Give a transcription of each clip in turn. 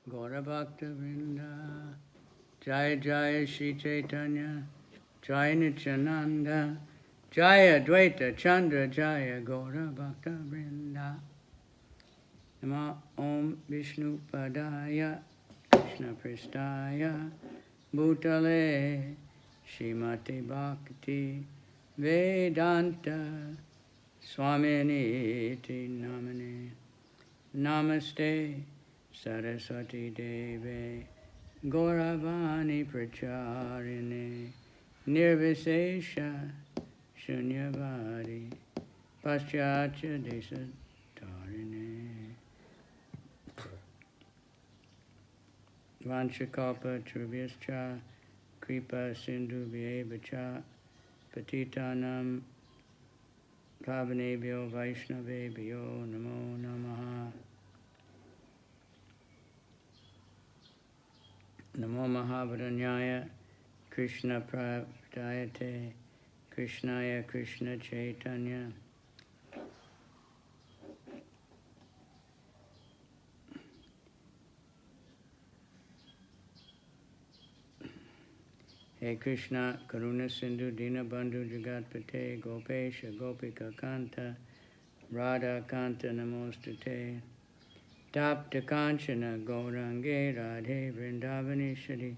Gaura Bhakta Vrinda, Jaya Jaya Shri Caitanya, Jaya Nityananda, Jaya Dvaita Chandra, Jaya Gaura Bhakta Vrinda. Nama Om Vishnu Padaya, Krishna Pristaya, Bhutale, Shrimati Bhakti, Vedanta, Swamini Namane, Namaste, Saraswati Deve, Gauravani Pracharine, Nirvisesha, Shunyavadi, Paschatya Desatarine. Vanchakalpa Trubhyascha, Kripa Sindhu Vyevacha, Patitanam Pavanebhyo Vaishnavebhyo Namo Namaha. Namo Mahavadanyaya Krishna Pravdayate Krishnaya Krishna Chaitanya Hey Krishna Karuna Sindhu Dina Bandhu Jagatpate Gopesha Gopika Kanta Radha Kanta Namostute Tapta Kanchana Gaurange Radhe Vrindavaneshwari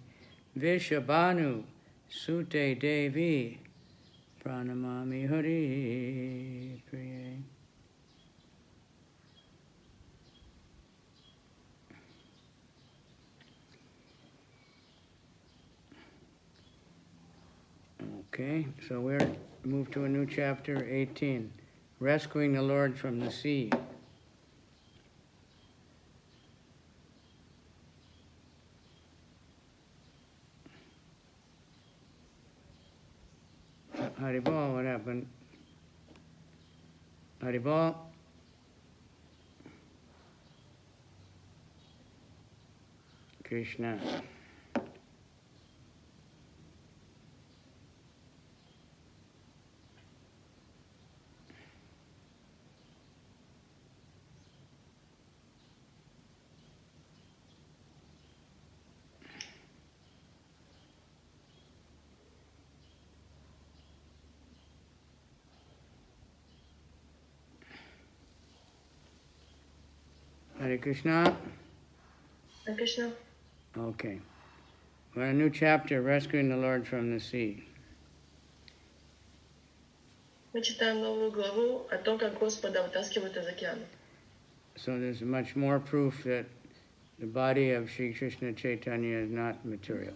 Vishabhanu Sute Devi Pranamami Hari Priye. Okay, so we're moved to a new chapter, 18, Rescuing the Lord from the Sea. Haribol, what happened? Haribol? Krishna. Hare Krishna? Hare Krishna. Okay. We're in a new chapter, Rescuing the Lord from the Sea. Мы читаем новую главу о том, как Господа вытаскивают из океана. So there's much more proof that the body of Sri Krishna Chaitanya is not material.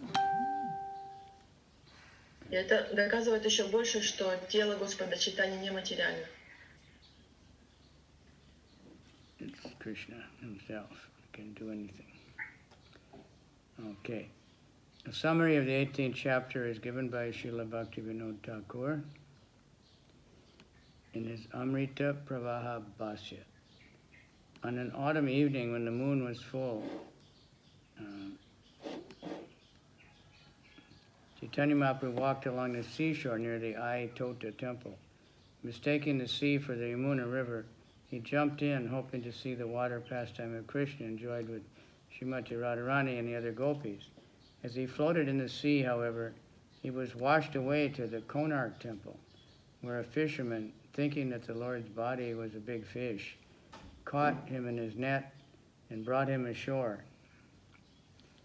И это доказывает еще больше, что тело Господа Чайтаньи нематериально. It's Krishna himself can do anything. Okay. A summary of the 18th chapter is given by Srila Bhaktivinoda Thakur in his Amrita Pravaha Bhashya. On an autumn evening when the moon was full, Chaitanya Mahaprabhu walked along the seashore near the Ayatota temple. Mistaking the sea for the Yamuna river, he jumped in, hoping to see the water pastime of Krishna enjoyed with Srimati Radharani and the other gopis. As he floated in the sea, however, he was washed away to the Konark temple, where a fisherman, thinking that the Lord's body was a big fish, caught him in his net and brought him ashore.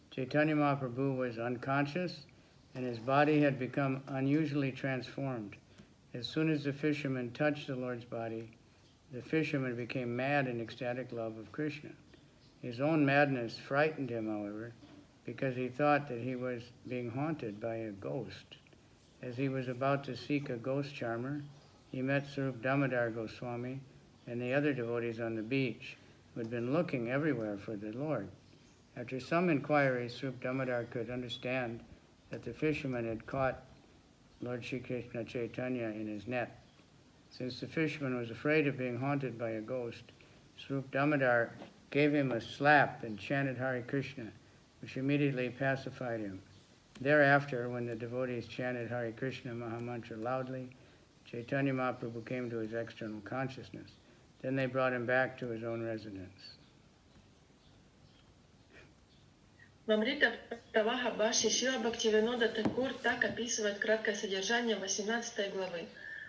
Chaitanya Mahaprabhu was unconscious, and his body had become unusually transformed. As soon as the fisherman touched the Lord's body, the fisherman became mad in ecstatic love of Krishna. His own madness frightened him, however, because he thought that he was being haunted by a ghost. As he was about to seek a ghost charmer, he met Swarup Damodar Goswami and the other devotees on the beach, who had been looking everywhere for the Lord. After some inquiry, Swarup Damodar could understand that the fisherman had caught Lord Shri Krishna Chaitanya in his net. Since the fisherman was afraid of being haunted by a ghost, Swarup Damodar gave him a slap and chanted Hare Krishna, which immediately pacified him. Thereafter, when the devotees chanted Hare Krishna Mahamantra loudly, Chaitanya Mahaprabhu came to his external consciousness. Then they brought him back to his own residence. В Амрита Праваха Баши Шила Бхактивинода Такур так описывает краткое содержание 18 главы.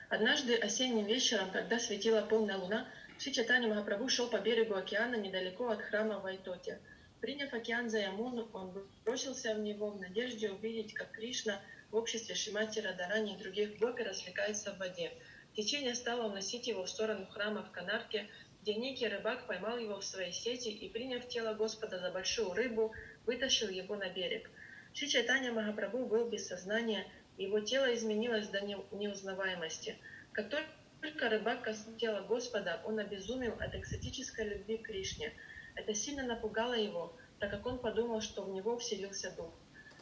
Однажды осенним вечером, когда светила полная луна, Шри Чайтанья Махапрабху шел по берегу океана недалеко от храма в Вайтоте. Приняв океан за Ямуну, он бросился в него в надежде увидеть, как Кришна в обществе Шримати Радарани и других гопи развлекается в воде. Течение стало уносить его в сторону храма в Канарке, где некий рыбак поймал его в своей сети и, приняв тело Господа за большую рыбу, вытащил его на берег. Шри Чайтанья Махапрабху был без сознания, и его тело изменилось до неузнаваемости. Как только рыбак коснулся тела Господа, он обезумел от экстатической любви к Кришне. Это сильно напугало его, так как он подумал, что в него вселился дух.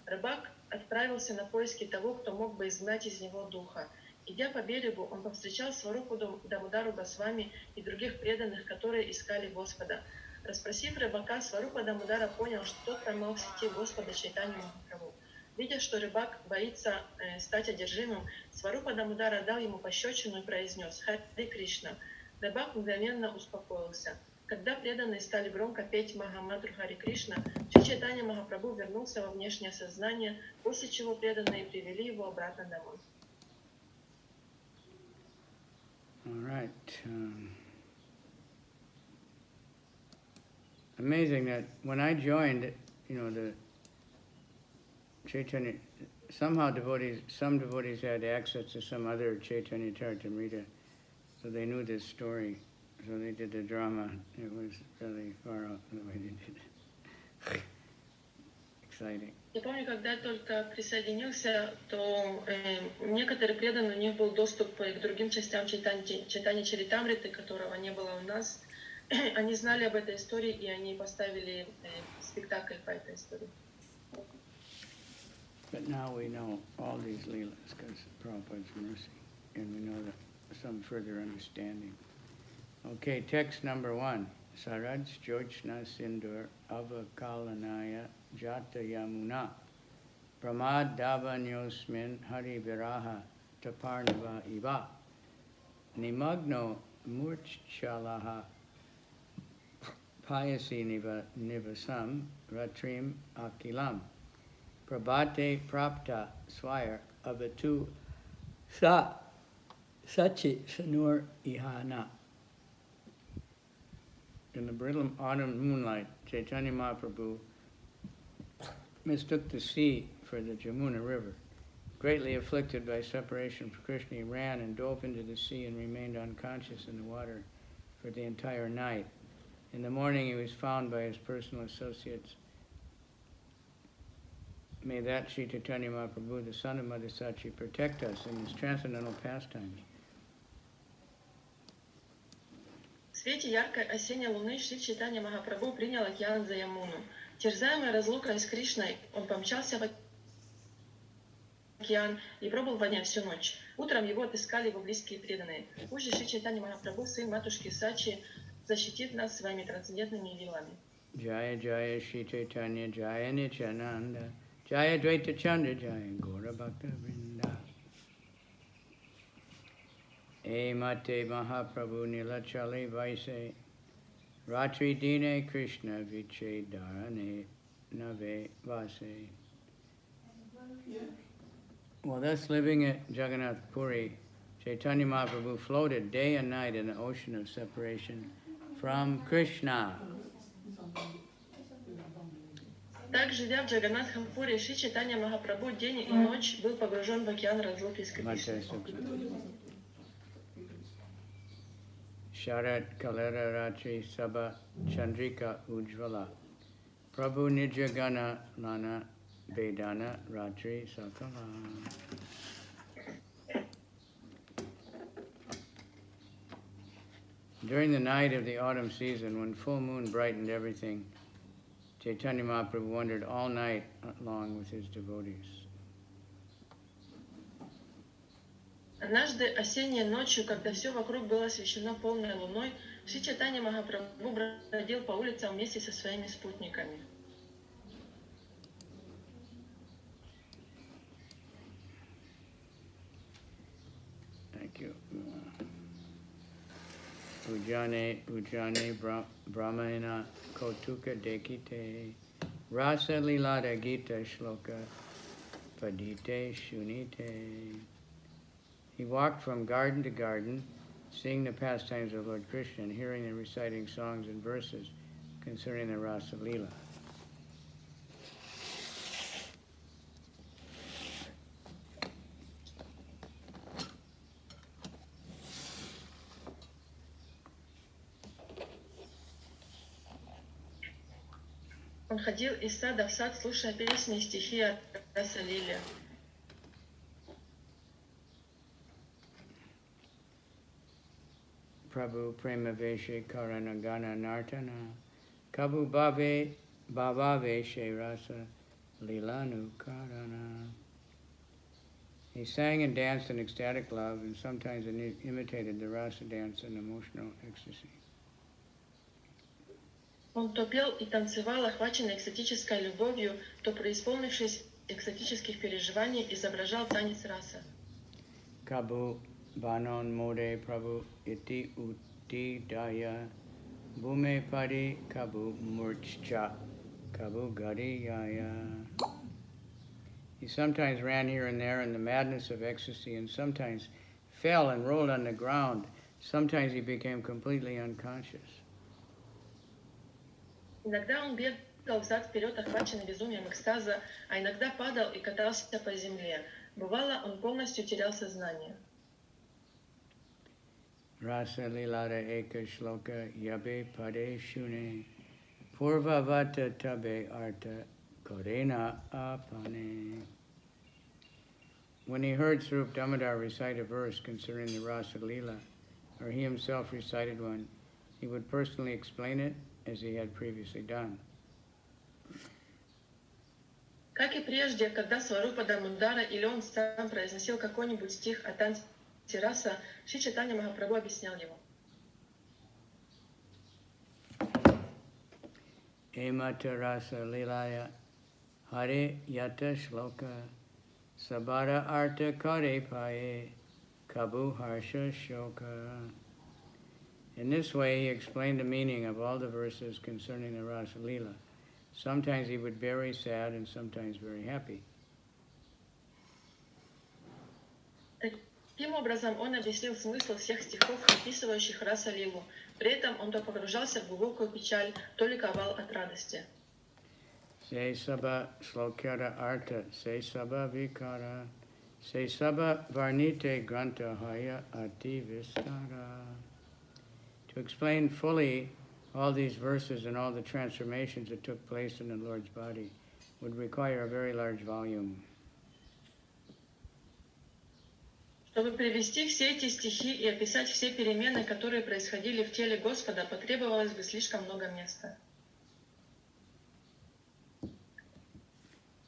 Рыбак отправился на поиски того, кто мог бы изгнать из него духа. Идя по берегу, он повстречал Сварупу Дамодару Госвами и других преданных, которые искали Господа. Расспросив рыбака, Сварупа Дамудара понял, что тот поймал в сети Господа Чайтанью Махапрабху. Видя, что рыбак боится стать одержимым, Сварупа Дамудара дал ему пощечину и произнес «Хари Кришна». Рыбак мгновенно успокоился. Когда преданные стали громко петь Махамантру Хари Кришна, Шри Чайтанья Махапрабху вернулся во внешнее сознание, после чего преданные привели его обратно домой. All right. Amazing that when I joined, the Chaitanya, somehow some devotees had access to some other Caitanya Caritamrta, so they knew this story. So they did the drama. It was really far out the way they did it. Exciting. Я помню, когда я только присоединился, то некоторые преданные, у них был доступ к другим частям читания Чаритамриты, которого не было у нас. Они знали об этой истории, и они поставили спектакль по этой истории. But now we know all these leelas because of Prabhupada's mercy, and we know some further understanding. Okay, text number 1. Saraj Jyochna Sindur Avakalanaya Jata Yamuna Pramad Davanyosmin Hari Viraha Taparnava Iva Nimagno Murchalaha Payasi Nivasam Ratrim Akilam Prabhate Prapta Swire Avatu Sachi Sanur Ihana. In the brilliant autumn moonlight, Caitanya Mahaprabhu mistook the sea for the Jamuna River. Greatly afflicted by separation from Krishna, he ran and dove into the sea and remained unconscious in the water for the entire night. In the morning, he was found by his personal associates. May that Sri Caitanya Mahaprabhu, the son of Mother Sachi, protect us in his transcendental pastimes. В свете яркой осенней луны Шри Чайтанья Махапрабху принял океан за Ямуну. Терзаемый разлукой с Кришной, он помчался в океан и пробыл в воде всю ночь. Утром его отыскали его близкие преданные. Пусть Шри Чайтанья Махапрабху, сын матушки Сачи, защитит нас своими трансцендентными лилами. Jaya Jaya Shri Chaitanya Jaya Nityananda Jaya Dvaita Chandra Jaya Gaura Bhakta Vrinda Mate Mahaprabhu Nilachali Vaise Ratri Dine Krishna Viche Dharane Nave Vase. While thus living at Jagannath Puri, Chaitanya Mahaprabhu floated day and night in the ocean of separation from Krishna. Так, живя в Джаганнатхапуре, Шри Чайтанья Махапрабху день и ночь был погружен в океан разлуки с Кришной. Sharat Kalera Ratri Sabha Chandrika Ujvala Prabhu Nijagana Lana Vedana Ratri Sakala. During the night of the autumn season, when full moon brightened everything, Chaitanya Mahaprabhu wandered all night long with his devotees. Однажды осенней ночью, когда все вокруг было освещено полной луной, Шри Чайтанья Махапрабху бродил по улицам вместе со своими спутниками. Thank you. Ujjane Brahmana Kotuka Dekite Rasa Lilada Gita Shloka Padite Shunite. He walked from garden to garden, seeing the pastimes of Lord Krishna and hearing and reciting songs and verses concerning the Rasa Lila. Он ходил из сада в сад, слушая песни и стихи от Раса Лили. Prabhu Prema Veshe Karana Gana Nartana Kabu Bhave Bhava Veshe Rasa Lilanu Karana. He sang and danced in ecstatic love and sometimes imitated the rasa dance in emotional ecstasy. Он то пел и танцевал, охваченный экстатической любовью, то преисполнившись экстатических переживаний, изображал танец раса. Kabu Banon Mode Prabhu Iti Uti Daya Bhume Padi Kabu Murcha Kabu Gadi Yaya. He sometimes ran here and there in the madness of ecstasy and sometimes fell and rolled on the ground. Sometimes he became completely unconscious. Иногда он бегал взад-вперед, охваченный безумием экстаза, а иногда падал и катался по земле. Бывало, он полностью терял сознание. Rasa Lilada Eka Shloka Yabe Pade Shune Purvavata Tabe Arta Korena Apane. When he heard Swarup Damodar recite a verse concerning the Rasa Lila, or he himself recited one, he would personally explain it as he had previously done. Как и прежде, когда Сварупа Дамодара или он сам произносил какой-нибудь стих о танце раса, Шри Чайтанья Махапрабху объяснял его. Emata Rasa Lilaya Hare Yata Shloka Sabara Arta Kare Paye Kabu Harsha Shoka. In this way, he explained the meaning of all the verses concerning the Rasa Lila. Sometimes he would be very sad and sometimes very happy. Таким образом, он объяснил смысл всех стихов, описывающих раса Лилу. При этом он то погружался в глубокую печаль, то ликовал от радости. Se Saba Shlokara Arta, Se Saba Vikara, Se Saba Varnite Granta Haya Ati Vistara. To explain fully all these verses and all the transformations that took place in the Lord's body would require a very large volume. Чтобы привести все эти стихи и описать все перемены, которые происходили в теле Господа, потребовалось бы слишком много места.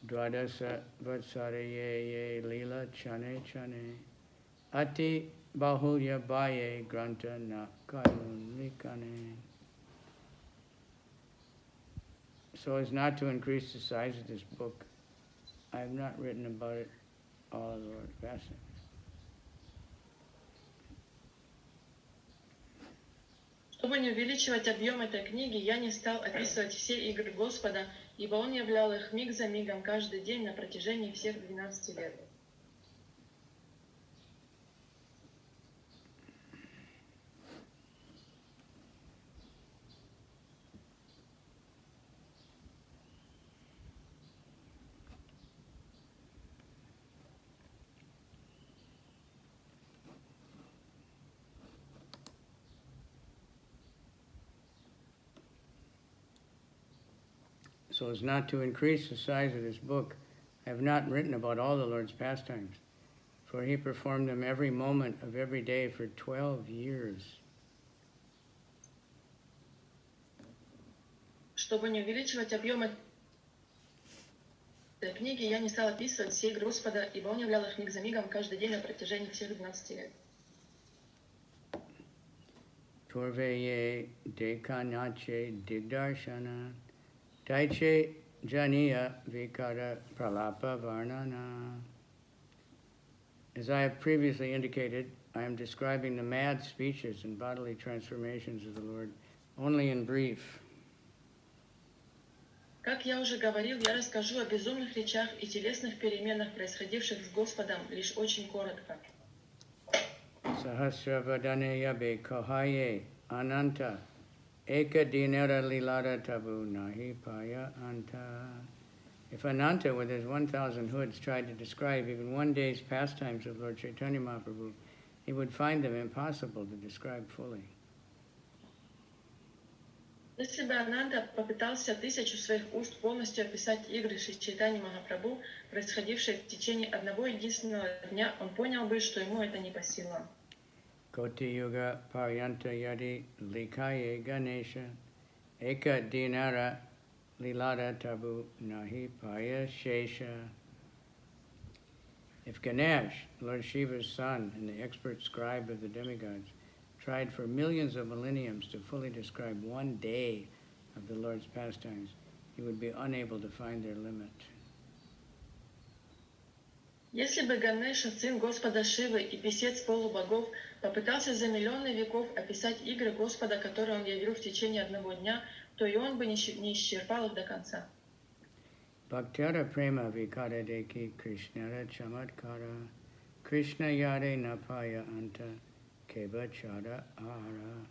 Dwadasa Vatsara Ye Lila Chane Chane Ati Bahulya Baye Granta Na Kayun Likane. So as not to increase the size of this book, I have not written about it all of the Lord's pastimes. Чтобы не увеличивать объем этой книги, я не стал описывать все игры Господа, ибо Он являл их миг за мигом каждый день на протяжении всех 12 лет. So as not to increase the size of this book, I have not written about all the Lord's pastimes, for he performed them every moment of every day for 12 years. Чтобы не увеличивать объем этой книги, я не стал описывать все игры Господа, ибо Он являл их миг за мигом каждый день на протяжении всех 12 лет. Turveye dekanache digdarshana taiche janiya vikara pralapa varnana. As I have previously indicated, I am describing the mad speeches and bodily transformations of the Lord only in brief. Как я уже говорил, я расскажу о безумных речах и телесных переменах, происходивших с Господом, лишь очень коротко. Sahasravadane yabe kohaye ananta eka dinara lilada tabu nahi paya anta. If Ananta, with his 1,000 hoods, tried to describe even one day's pastimes of Lord Chaitanya Mahaprabhu, he would find them impossible to describe fully. Если бы Ананда попытался 1000 своих уст полностью описать игры Шри Чайтаньи Махапрабху, происходившие в течение одного единственного дня, он понял бы, что ему это не по силам. Koti yuga paryanta yadi likaye ganesha eka dinara lilada tabu nahi paya shesha. If Ganesh, Lord Shiva's son and the expert scribe of the demigods, tried for millions of millenniums to fully describe one day of the Lord's pastimes, he would be unable to find their limit. Если бы Ганеша, сын Господа Шивы и писец полубогов, попытался за миллионы веков описать игры Господа, которые он явил в течение одного дня, то и он бы не исчерпал их до конца. Bhaktara prema vikara deki Krishnara chamatkara Krishna yare napaya anta keva chara ara.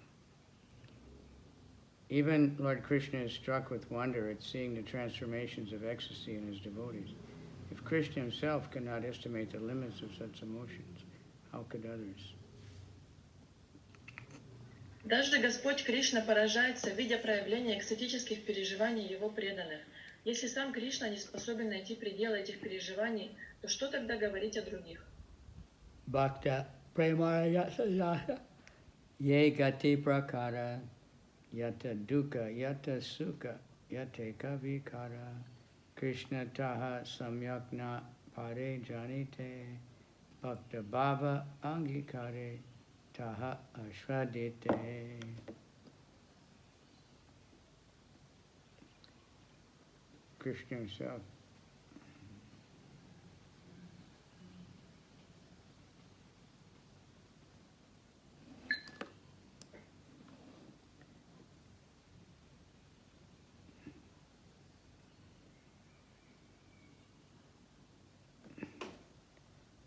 Even Lord Krishna is struck with wonder at seeing the transformations of ecstasy in his devotees. If Krishna himself cannot estimate the limits of such emotions, how could others? Даже Господь Кришна поражается, видя проявление экстатических переживаний его преданных. Если сам Кришна не способен найти пределы этих переживаний, то что тогда говорить о других? Bhakta premara yata yata ye gati prakara yata dukkha yata sukha yate kavikara Krishna taha samyakna pare janite bhakta bhava angikare taha ashradite. Krishna himself.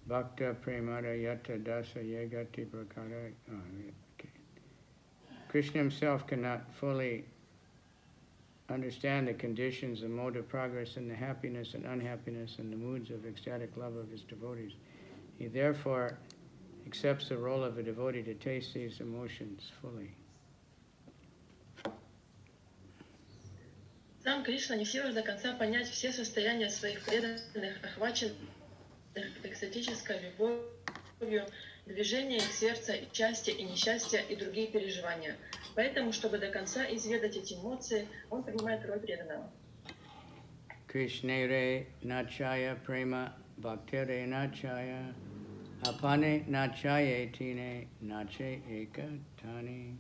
Bhakta premara yata dasa yegati prakara. Okay. Krishna himself cannot fully understand the conditions, the mode of progress, and the happiness and unhappiness and the moods of ecstatic love of his devotees. He therefore accepts the role of a devotee to taste these emotions fully. Сам Кришна не в силах до конца понять все состояния своих преданных, охваченных экстатической любовью, движение их сердца, и счастье, и несчастье, и другие переживания. Поэтому, чтобы до конца изведать эти эмоции, он принимает роль преданного. Krishnere nachaya prema bhaktere nachaya apane nachaye tine nache eka tani.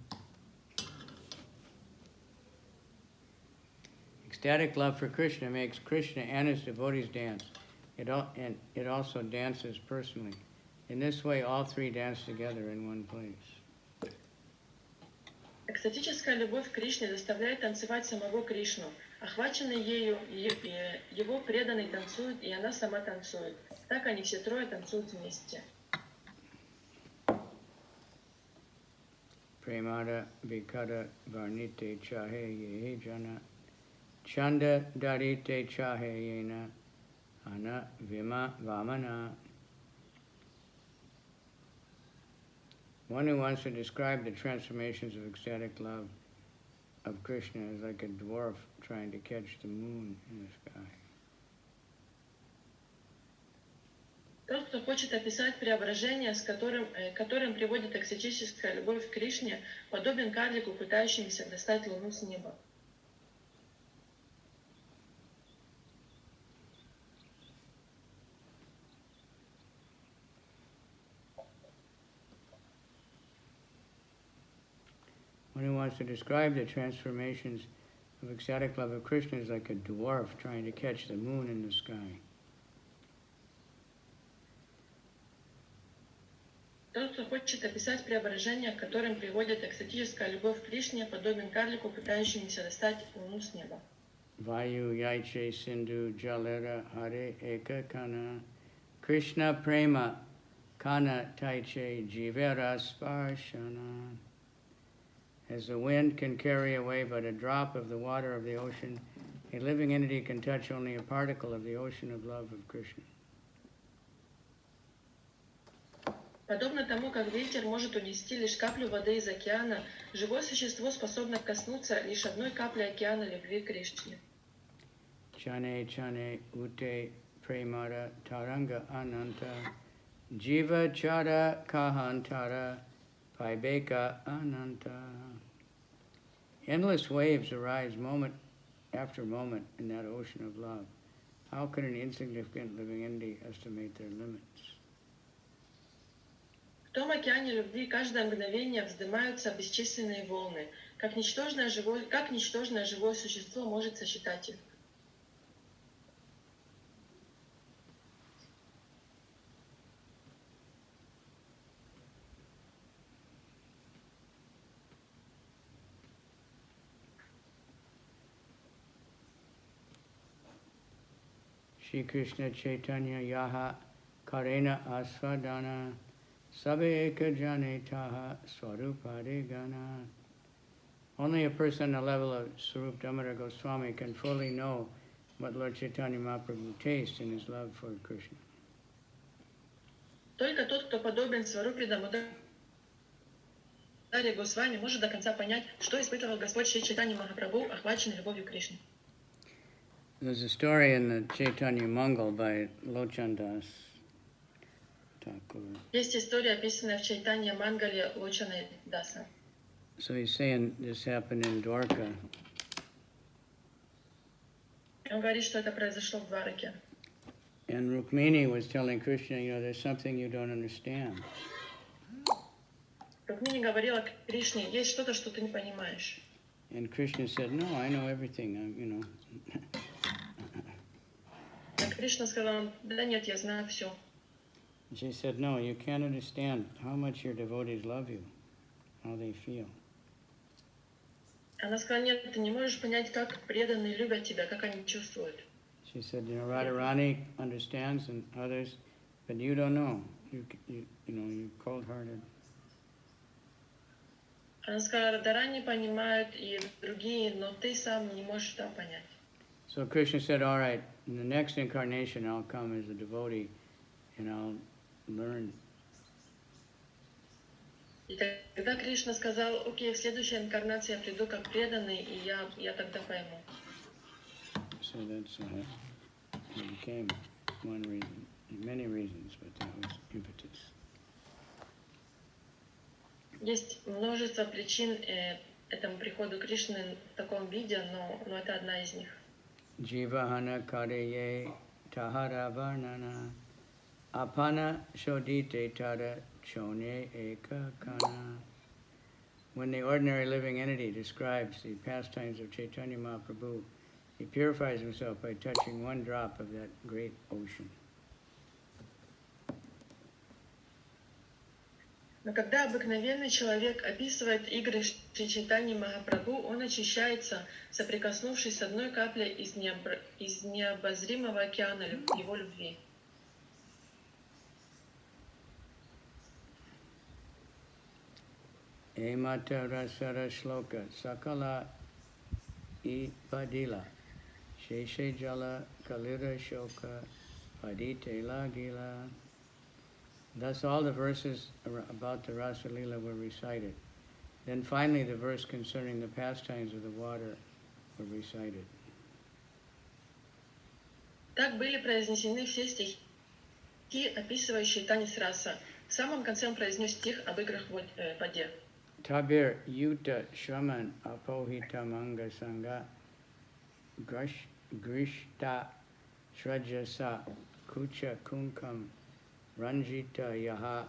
Ecstatic love for Krishna makes Krishna and his devotees dance. It also dances personally. In this way, all three dance together in one place. Экстатическая любовь к Кришне заставляет танцевать самого Кришну. Охваченный ею, его преданный танцует, и она сама танцует. Так они все трое танцуют вместе. Premada vikara varnite chahe ye jana chanda darite chahe yena ana vima vamana. One who wants to describe the transformations of ecstatic love of Krishna is like a dwarf trying to catch the moon in the sky. Тот, кто хочет описать преображение, которым приводит экстатическая любовь к Кришне, подобен карлику, пытающемуся достать луну с неба. One who wants to describe the transformations of ecstatic love of Krishna is like a dwarf trying to catch the moon in the sky. Тот, кто хочет описать преображение, к которым приводит экстатическая любовь к Кришне, подобен карлику, пытающемуся достать луну с неба. Vayu Yaiche Sindhu Jalera Hare Eka Kana Krishna Prema Kana Taiche Jivera Sparshana. As the wind can carry away but a drop of the water of the ocean, a living entity can touch only a particle of the ocean of love of Krishna. Подобно тому, как ветер может унести лишь каплю воды из океана, живое существо способно коснуться лишь одной капли океана любви к Кришне. Chane chane ute premara taranga ananta jiva chara kahantara paibeka ananta. Endless waves arise moment after moment in that ocean of love. How can an insignificant living entity estimate their limits? В том океане любви каждое мгновение вздымаются бесчисленные волны. Как ничтожное живое существо может сосчитать их? Shri Krishna Caitanya Yaha Karena Asvadana Sabe Eka Jane Taha Swarupade Gana. Only a person on the level of Swarup Damodar Goswami can fully know what Lord Chaitanya Mahaprabhu tastes in his love for Krishna. Только тот, кто подобен Сварупе Дамодаре Госвами, может до конца понять, что испытывал Господь Шри Чайтанья Махапрабху, охваченный любовью к Кришне. There's a story in the Chaitanya Mangal by Lochandas Thakur. Есть история, описанная в Чайтанья Мангале Лочана Даса. So he's saying this happened in Dwarka. Он говорит, что это произошло в Двараке. And Rukmini was telling Krishna, there's something you don't understand. Рукмини говорила Кришне, есть что-то, что ты не понимаешь. And Krishna said, no, I know everything, А Кришна сказал, да нет, я знаю все. She said, no, you can't understand how much your devotees love you, how they feel. Она сказала, нет, ты не можешь понять, как преданные любят тебя, как они чувствуют. She said, Radharani understands and others, but you don't know. You're cold-hearted. Она сказала, Радharani понимают и другие, но ты сам не можешь там понять. So Krishna said, all right, in the next incarnation I'll come as a devotee and I'll learn. И тогда Кришна сказал, окей, в следующей инкарнации я приду как преданный, и я тогда пойму. So that's it became one reason, many reasons, but that was impetus. Есть множество причин этому приходу Кришны в таком виде, но это одна из них. Jivahana kareye tahara varnana apana shodite tada chone eka kana. When the ordinary living entity describes the pastimes of Chaitanya Mahaprabhu, he purifies himself by touching one drop of that great ocean. Но когда обыкновенный человек описывает игры Шри Чайтаньи Махапрабху, он очищается, соприкоснувшись с одной каплей из необозримого океана его любви. Emata rasara shloka sakala ipadila sheshe jala kalira shoka padite lagila. Thus all the verses about the Rasa Lila were recited. Then finally the verse concerning the pastimes of the water were recited. Так были произнесены все стихи, описывающие танец раса. В самом конце он произнес стих об играх в воде. Tabir yuta shraman apohita manga sangha grishta shrajasa kucha kunkam Ranjita Yaha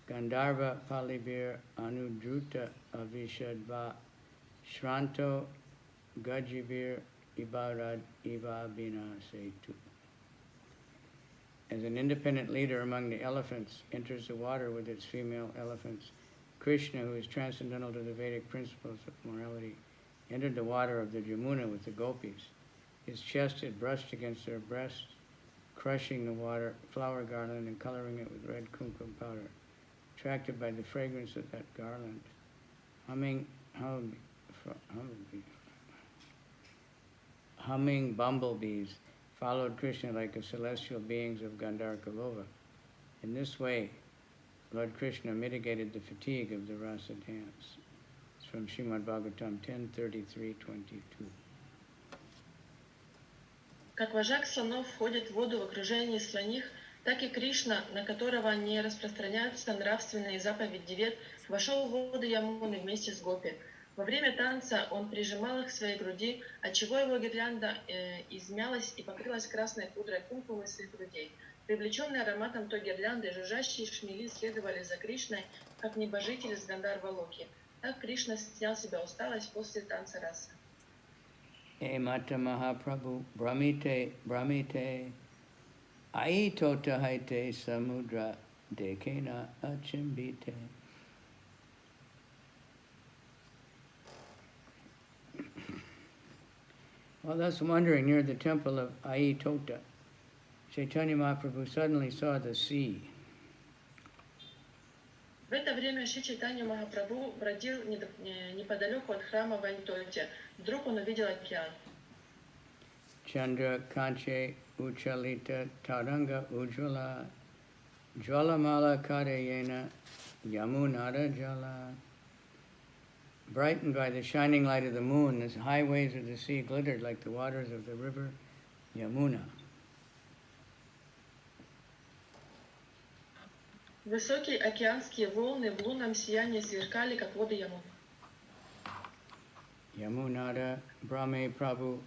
Gandharva Palibir Anudruta Avishadva Shranto Gajibir Ibarad Ivabina Setu. As an independent leader among the elephants enters the water with its female elephants, Krishna, who is transcendental to the Vedic principles of morality, entered the water of the Jamuna with the gopis. His chest had brushed against their breast, crushing the flower garland and coloring it with red kumkum powder. Attracted by the fragrance of that garland, humming bumblebees followed Krishna like the celestial beings of Gandharkalova. In this way, Lord Krishna mitigated the fatigue of the rasa dance. It's from Srimad Bhagavatam 10:33-22. Как вожак слонов входит в воду в окружении слоних, так и Кришна, на которого не распространяются нравственные заповеди вед, вошел в воду Ямуны вместе с гопи. Во время танца он прижимал их к своей груди, отчего его гирлянда измялась и покрылась красной пудрой кумкумы с их грудей. Привлеченные ароматом той гирлянды, жужжащие шмели следовали за Кришной, как небожители с Гандарва-Локи. Так Кришна снял с себя усталость после танца раса. Mata Mahaprabhu Brahmite Aitota Haite Samudra Dekena Achimbite. While thus wandering near the temple of Aitota, Caitanya Mahaprabhu suddenly saw the sea. В это время Шри Чайтанья Махапрабху бродил неподалеку от храма в Антоте. Вдруг он увидел океан. Chandra Kanche Uchalita Taranga Ujjvala Jwalamala Kadayena Yamunara Jala. Brightened by the shining light of the moon, the high waves of the sea glittered like the waters of the river Yamuna. Высокие океанские волны в лунном сиянии сверкали, как воды Ямуны. Yamunara Brahme Prabhu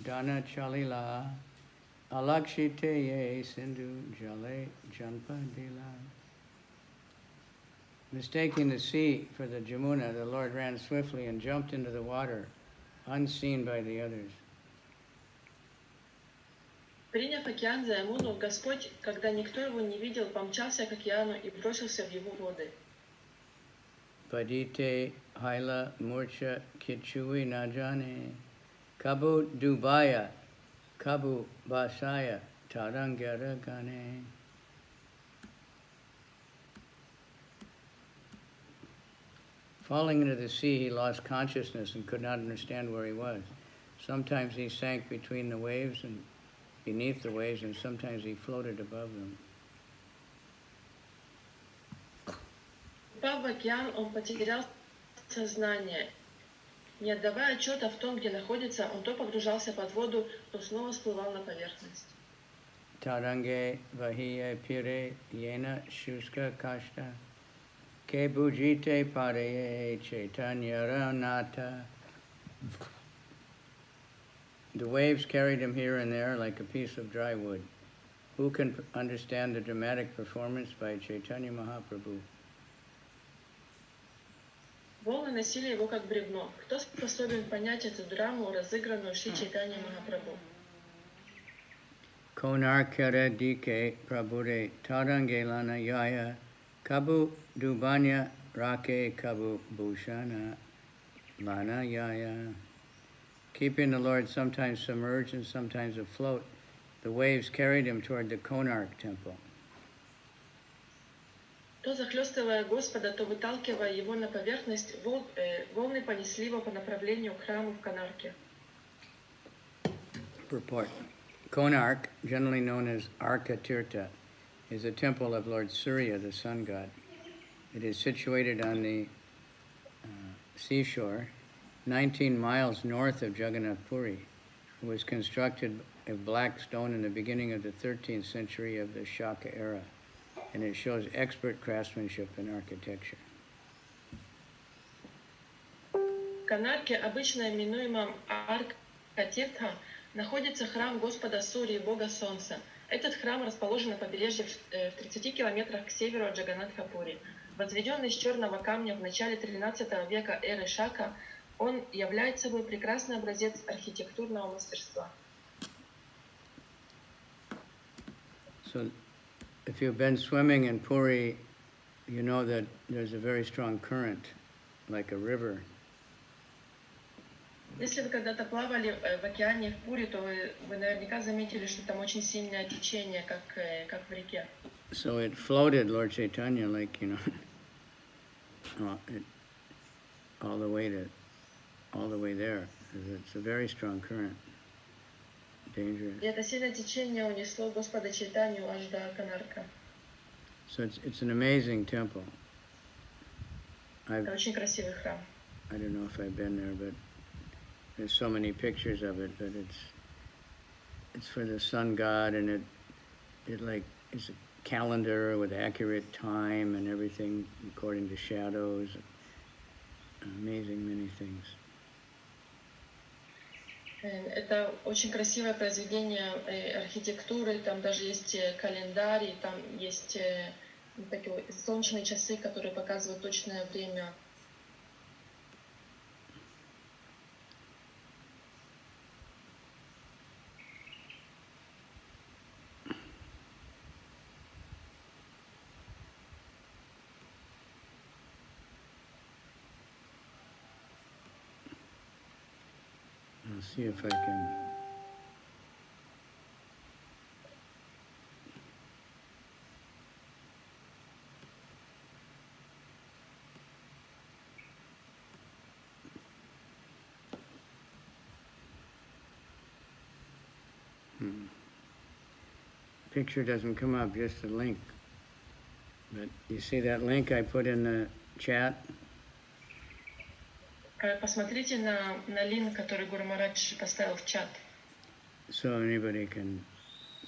Dana Chalila Alakshite Ye Sindhu Jale Janpadila. Mistaking the sea for the Jamuna, the Lord ran swiftly and jumped into the water, unseen by the others. Приняв океан за Ямуну, Господь, когда никто его не видел, помчался к океану и бросился в его воды. Padite Haila Murcha Kichui Najane Kabu Dubaya Kabu Basaya Tarangara Gane. Falling into the sea, he lost consciousness and could not understand where he was. Sometimes he sank between the waves and beneath the waves, and sometimes he floated above them. Упав в океан, он потерял сознание. Не отдавая отчета в том, где находится, он то погружался под воду, то снова всплывал на поверхность. Tarange vahiye pire yena shuska kashta ke bujite pareye chaitanya ranata. The waves carried him here and there like a piece of dry wood. Who can understand the dramatic performance by Caitanya Mahaprabhu? Волны носили его как бревно. Кто способен понять эту драму, разыгранную Шри Чайтаньей Махапрабху? Konarkara dike prabhure tarangelana yaya kabu dubanya rake kabu bhushana lana yaya. Keeping the Lord sometimes submerged and sometimes afloat, the waves carried him toward the Konark temple. То захлестывая Господа, то выталкивая его на поверхность, волны понесли его по направлению к храму в Конарке. Purport. Konark, generally known as Caitanya, is a temple of Lord Surya, the sun god. It is situated on the seashore, 19 miles north of Jagannath Puri. It was constructed of black stone in the beginning of the 13th century of the Shaka era, and it shows expert craftsmanship in architecture. В Конарке, обычно именуемом Арка-Тиртха, находится храм Господа Сурьи, бога Солнца. Этот храм расположен на побережье в 30 километрах к северу от Джаганнатха-Пури. Возведенный из черного камня в начале 13 века эры Шака, он является собой прекрасный образец архитектурного мастерства. So, if you've been swimming in Puri, you know that there's a very strong current, like a river. Если вы когда-то плавали в океане, в Пуре, то вы наверняка заметили, что там очень сильное течение, как в реке. So it floated Lord Caitanya like, all the way there. It's a very strong current, dangerous. И это сильное течение унесло Господа Чайтанью аж до Канарка. So it's an amazing temple. Это очень красивый храм. I don't know if I've been there, but there's so many pictures of it. But it's for the sun god, and it like is a calendar with accurate time and everything according to shadows. Amazing many things. Это очень красивое произведение архитектуры, там даже есть календарь, там есть такие солнечные часы, которые показывают точное время. I'll see if I can. Picture doesn't come up, just a link. But you see that link I put in the chat? Посмотрите на линк, который Гуру Махарадж поставил в чат. So anybody can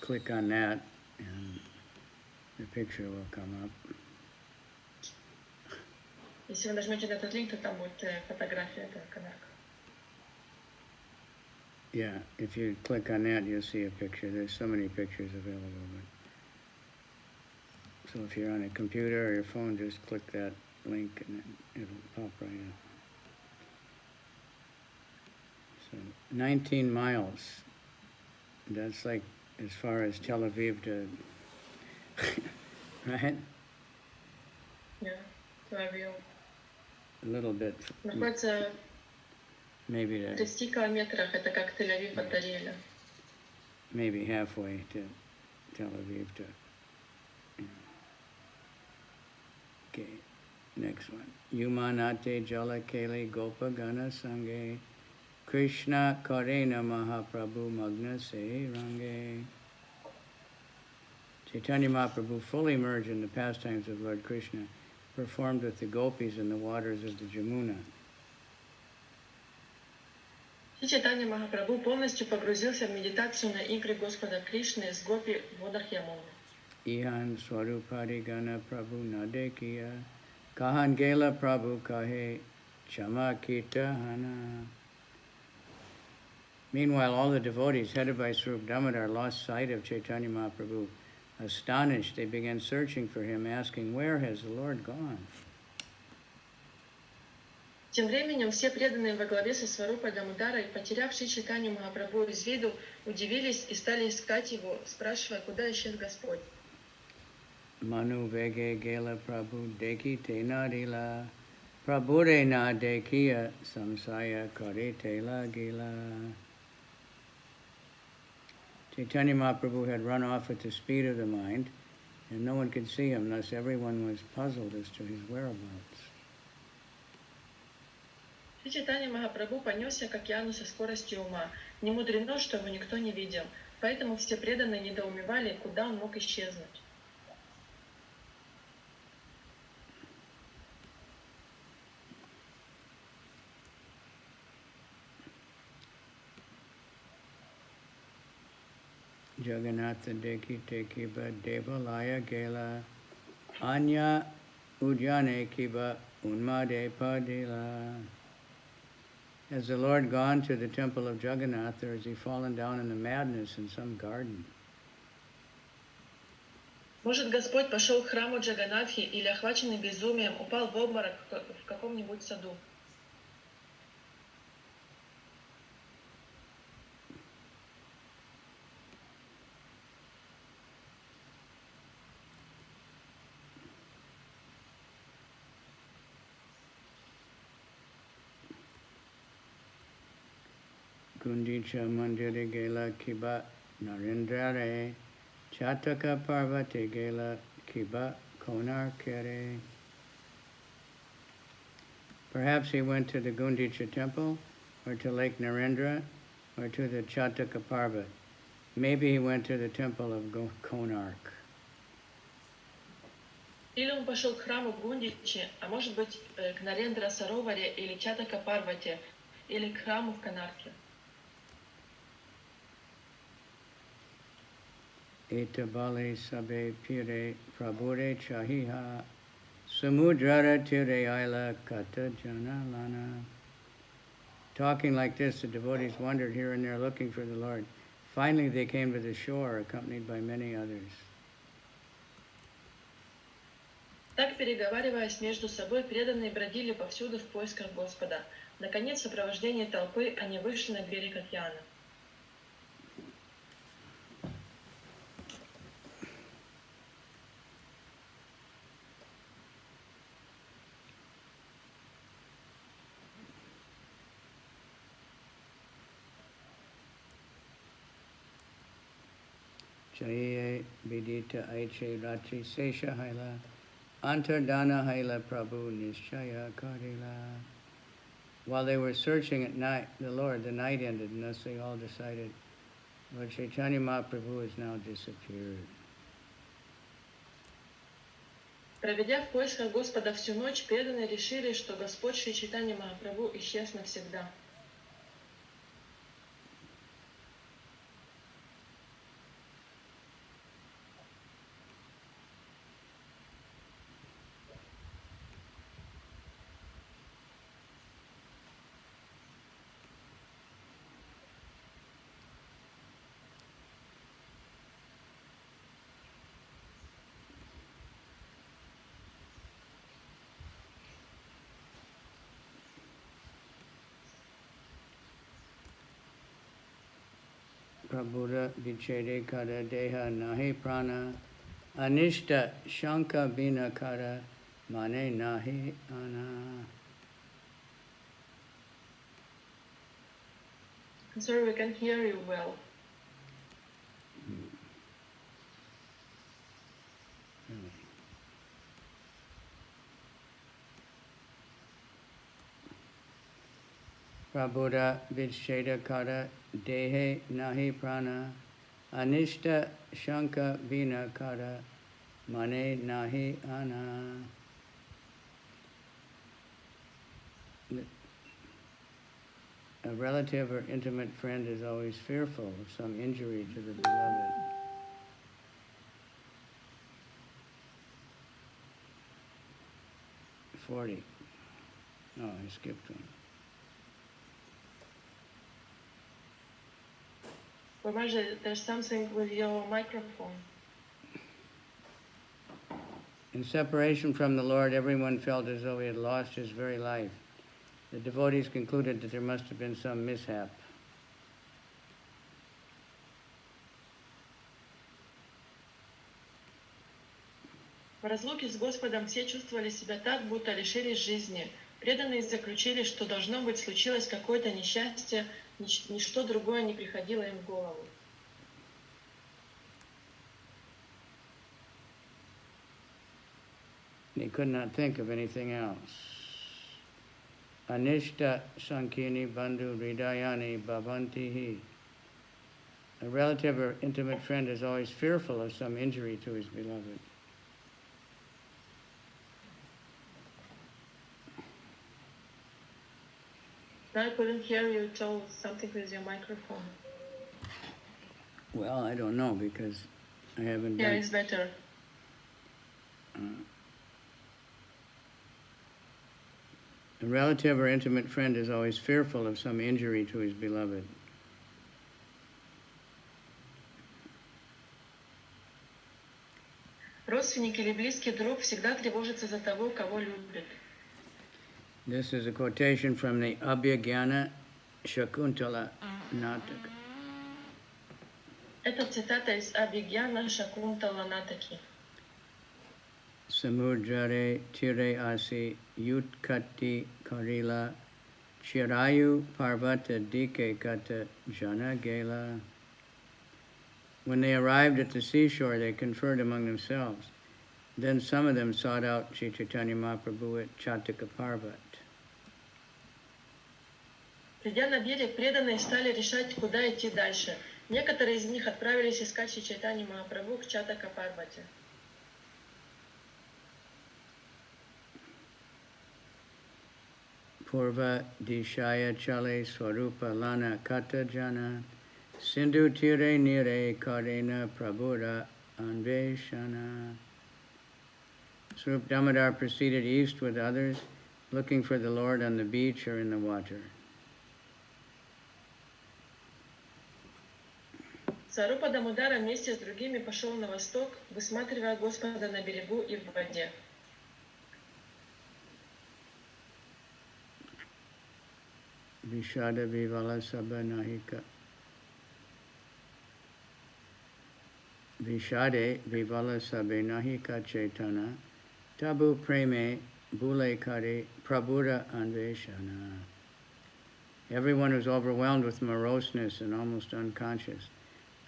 click on that and the picture will come up. Если вы нажмете на этот линк, то там будет фотография этого канарка. Yeah, if you click on that, you'll see a picture. There's so many pictures available. So if you're on a computer or your phone, just click that link and it'll pop right up. So 19 miles. That's like as far as Tel Aviv to, right? Yeah, Tel Aviv. A little bit. Находится Maybe в 30 километрах, это как Тель-Авив от Ариэля. Maybe halfway to Tel Aviv to. Okay, next one. Yumanate Jalakele Gopagana Sange Krishna Karena Mahaprabhu Magna Se Range. Caitanya Mahaprabhu, fully merged in the pastimes of Lord Krishna, performed with the gopis in the waters of the Jamuna. Чайтанья Махапрабху полностью погрузился в медитацию на игры Господа Кришны с гопи в водах Ямуны. Ihan Swarupadi Gana Prabhu Nadekiya Kahan Gela Prabhu Kahe Chamakita Hana. Meanwhile, all the devotees, headed by Swarup Damodar, lost sight of Caitanya Mahaprabhu. Astonished, they began searching for him, asking, "Where has the Lord gone?" Тем временем все преданные во главе со Сварупой Дамодарой, потерявшие Чайтанью Махапрабху из виду, удивились и стали искать его, спрашивая, куда исчез Господь. Manu Vege Gela Prabhu Deki Tena Dila Prabhure Na Dekiya Samsaya Kare Tela Gila. Caitanya Mahaprabhu had run off at the speed of the mind, and no one could see him, thus everyone was puzzled as to his whereabouts. Чайтанья Махапрабху понесся к океану со скоростью ума. Не мудрено, что его никто не видел. Поэтому все преданные недоумевали, куда он мог исчезнуть. Jagannatha Deki Tekiba Devalaya Gela Anya Ujjane Kiba Unmade Padila. Has the Lord gone to the temple of Jagannath, or has he fallen down in the madness in some garden? Может, Господь пошел к храму Джаганатхи или, охваченный безумием, упал в обморок в каком-нибудь саду? Gundicha Mandiri Gela Kiba Narendrare Chataka Parvati Gela Kiba Konar Kere. Perhaps he went to the Gundicha temple, or to Lake Narendra, or to the Chataka Parvat. Maybe he went to the temple of Konark. Или он пошел к храму в Гундиче, а может быть к Нарендра Сароваре или Чатака Парвате, или к храму в Канарке. Eta bale sabe pire prabhure chahiha samudrara tire aila kata jana lana. Talking like this, the devotees wandered here and there looking for the Lord. Finally, they came to the shore, accompanied by many others. Так, переговариваясь между собой, преданные бродили повсюду в поисках Господа. Наконец, в сопровождении толпы они вышли на берег океана. Chaye vidita aiche rachi sesha haila antardana haila prabhu nishchaya karila. While they were searching at night, the Lord, the night ended, and thus they all decided, Lord Caitanya Mahaprabhu has now disappeared. Проведя в поисках Господа всю ночь, преданные решили, что Господь Шри Чайтанья Махапрабху исчез навсегда. Prabhuda vichede kada deha nahi prana anishta shanka bina kada mane nahi ana. Sorry, we can't hear you well. Prabhuda vicheda kada dehe nahi prana anishta shanka vina kada mane nahi ana. A relative or intimate friend is always fearful of some injury to the beloved. $40. Oh, I skipped one. Bamaji, there's something with your microphone. In separation from the Lord, everyone felt as though he had lost his very life. The devotees concluded that there must have been some mishap. В разлуке с Господом все чувствовали себя так, будто лишились жизни. Преданные заключили, что должно быть случилось какое-то несчастье, ничто другое не приходило им в голову. They could not think of anything else. Anishta sankini bandhu hridayani bhavantihi. A relative or intimate friend is always fearful of some injury to his beloved. Now I couldn't hear you tell something with your microphone. Well, I don't know because I haven't done... Yeah, it's better. A relative or intimate friend is always fearful of some injury to his beloved. Родственник или близкий друг всегда тревожится за того, кого любит. This is a quotation from the Abhyagyana Shakuntala Nataka. Это цитата из Абхигьяна Шакунтала Натаки. Samudrare tire asi yutkati karila Chirayu Parvata Dike Kata Jana Gela. When they arrived at the seashore, they conferred among themselves. Then some of them sought out Sri Caitanya Mahaprabhu at Chataka Parvat. Придя на берег, преданные стали решать, куда идти дальше. Некоторые из них отправились искать Шри Чайтанью Махапрабху к Чатака Парвате. Purva Dishaya Chale Swarupa Lana Kata Jana Sindhu Tire Nire Karena Prabhuda Anveshana. Swarup Damodar proceeded east with others, looking for the Lord on the beach or in the water. Сварупа Дамодара вместе с другими пошел на восток, высматривая Господа на берегу и в воде. Vishada Vivala Sabha Nahika. Vishade Vivala Sabha Nahika Chaitana Tabu Preme Bule Kare Prabhuda Anveshana. Everyone was overwhelmed with moroseness and almost unconscious,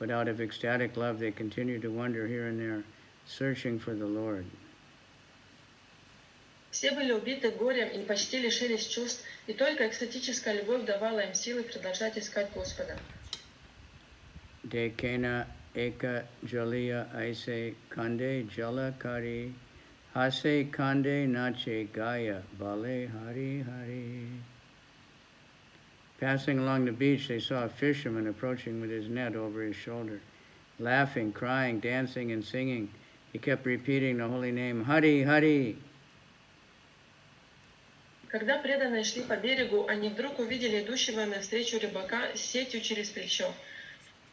but out of ecstatic love they continued to wander here and there, searching for the Lord. Все были убиты горем и почти лишились чувств, и только экстатическая любовь давала им силы продолжать искать Господа. Dekena eka jaliya aise kande jala kari hase kande nache gaya bale hari hari. Passing along the beach, they saw a fisherman approaching with his net over his shoulder. Laughing, crying, dancing, and singing, he kept repeating the holy name, Hari, Hari. Когда преданные шли по берегу, они вдруг увидели идущего навстречу рыбака с сетью через плечо.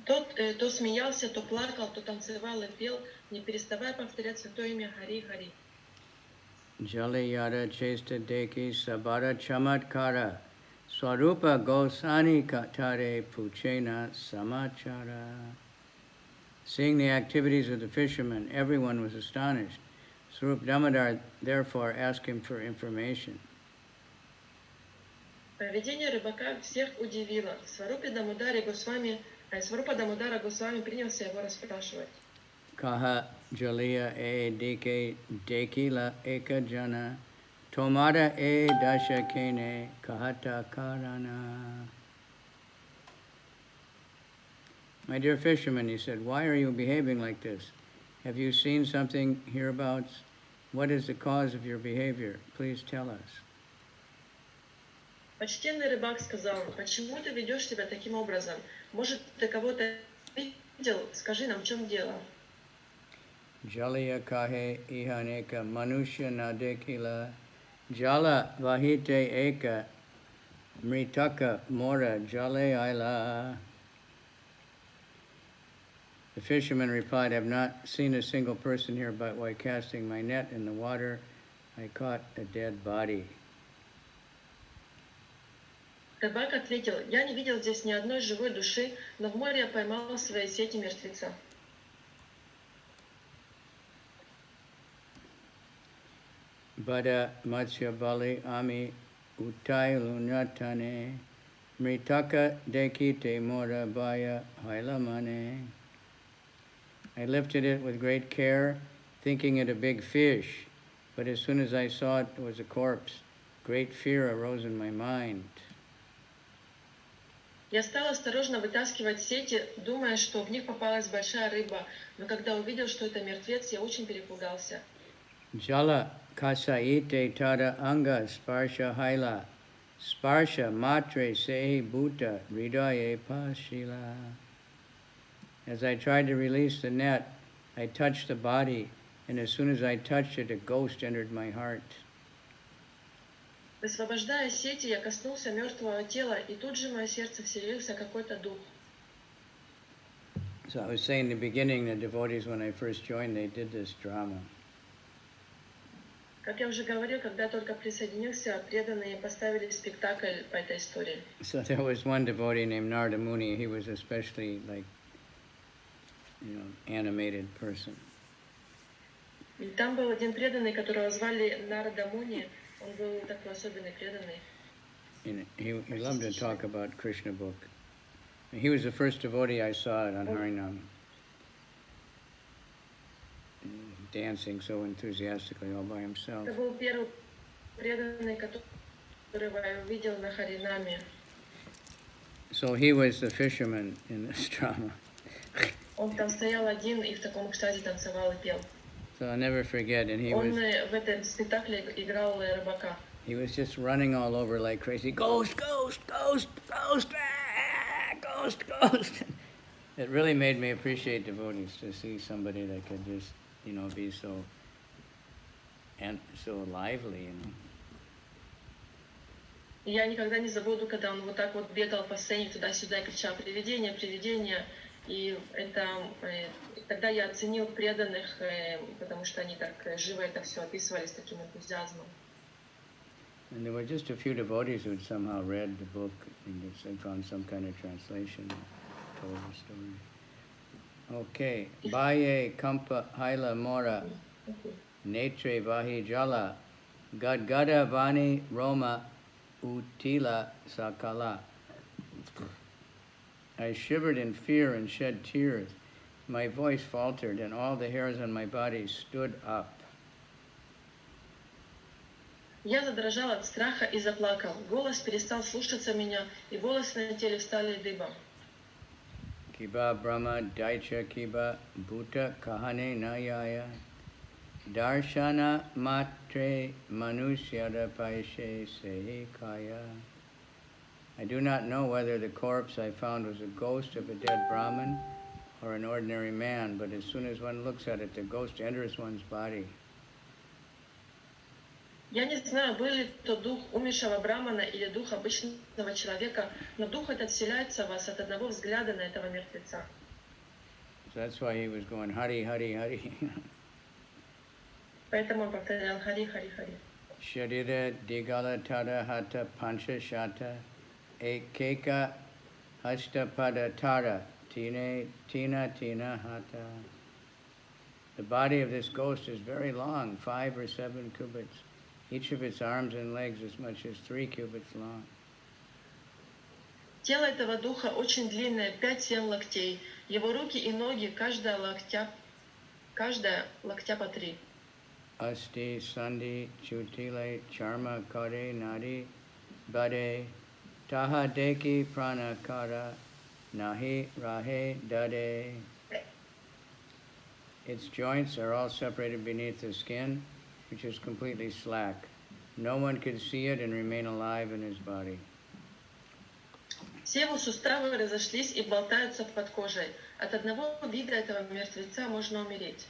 Тот то смеялся, то плакал, то танцевал и пел, не переставая повторять святое имя Хари Хари. Jali yada chesta deki sabara chamatkara swarupa gosani katare puchena samachara. Seeing the activities of the fishermen, everyone was astonished. Swarup Damodar therefore asked him for information. Поведение рыбака всех удивило. Сварупа Дамодара Госвами принялся его расспрашивать. Kaha jaliya e deke dekila eka jana tomada e dasha kene kahata karana. My dear fisherman, he said, why are you behaving like this? Have you seen something hereabouts? What is the cause of your behavior? Please tell us. Почтенный рыбак сказал, почему ты ведешь себя таким образом? Может, ты кого-то видел? Скажи нам, в чем дело? Jaliya kahe ihaneka manushya nadekila jala vahite eka mritaka mora jale aila. The fisherman replied, I have not seen a single person here, but while casting my net in the water, I caught a dead body. Рыбак ответил, я не видел здесь ни одной живой души, но в море я поймал в своей сети мертвеца. Bada matsya bali ami utai lunatane mritaka dekite mora baya hailamane. I lifted it with great care, thinking it a big fish, but as soon as I saw it was a corpse, great fear arose in my mind. Я стал осторожно вытаскивать сети, думая, что в них попалась большая рыба, но когда увидел, что это мертвец, я очень перепугался. Jala kasaite tada anga sparsha haila sparsha matre sehi bhuta hridaye pashila. As I tried to release the net, I touched the body, and as soon as I touched it, a ghost entered my heart. Высвобождая сети, я коснулся мертвого тела, и тут же в мое сердце вселился какой-то дух. So I was saying in the beginning, the devotees, when I first joined, they did this drama. Как я уже говорил, когда только присоединился, преданные поставили спектакль по этой истории. So there was one devotee named Narada Muni. He was especially animated person. И там был один преданный, которого звали Нарада Муни. Он был такой особенный преданный. And he loved to talk about Krishna book. He was the first devotee I saw it on Harinam, dancing so enthusiastically all by himself. Это был первый преданный, которого я увидел на Харинаме. So he was the fisherman in this drama. Он там стоял один и в таком экстазе танцевал и пел. So I'll never forget, and Он в этом спектакле играл рыбака. he was just running all over like crazy. Ghost, ghost, ghost, ghost, ghost, ghost. It really made me appreciate devotees to see somebody that could just, be so lively, И я никогда не забуду, когда он вот так вот бегал по сцене туда-сюда и кричал «Привидение, привидение!» И тогда я оценил преданных, потому что они так живо это все описывали с таким энтузиазмом. And there were just a few devotees who had somehow read the book and they found some kind of translation and told the story. Okay. Baye kampa haila mora netre vahi jala gadgada vani roma utila sakala. I shivered in fear and shed tears. My voice faltered and all the hairs on my body stood up. Я задрожал от страха и заплакал. Голос перестал слушаться меня, и волосы на теле стали дыбом. Kiba Brahma Daicha Kiba Bhuta Kahane Nayaya Darshana Matre Manusyada Paishe Sehi Kaya. I do not know whether the corpse I found was a ghost of a dead Brahmin or an ordinary man, but as soon as one looks at it, the ghost enters one's body. Я не знаю, был ли то дух умершего брамана или дух обычного человека, но дух этот вселяется в вас от одного взгляда на этого мертвеца. So that's why he was going Hari, Hari, Hari. Поэтому он повторял Хари, Хари, Хари. Sharira Digala Tada Hata Pancha Shata Ekeka Hashtapada Tara Tina Hata. The body of this ghost is very long, 5 or 7 cubits. Each of its arms and legs as much as 3 cubits long. Тело этого духа очень длинное, 5-7 локтей. Его руки и ноги, каждая локтя по 3. Asti, Sandi, Chutile, Charma, Kare, Nadi, Bade, Taha Deki, Prana, Kara, Nahi, Rahe, Dade. Its joints are all separated beneath the skin, which is completely slack. No one could see it and remain alive in his body. Все его суставы разошлись и болтаются под кожей. От одного вида этого мертвеца можно умереть.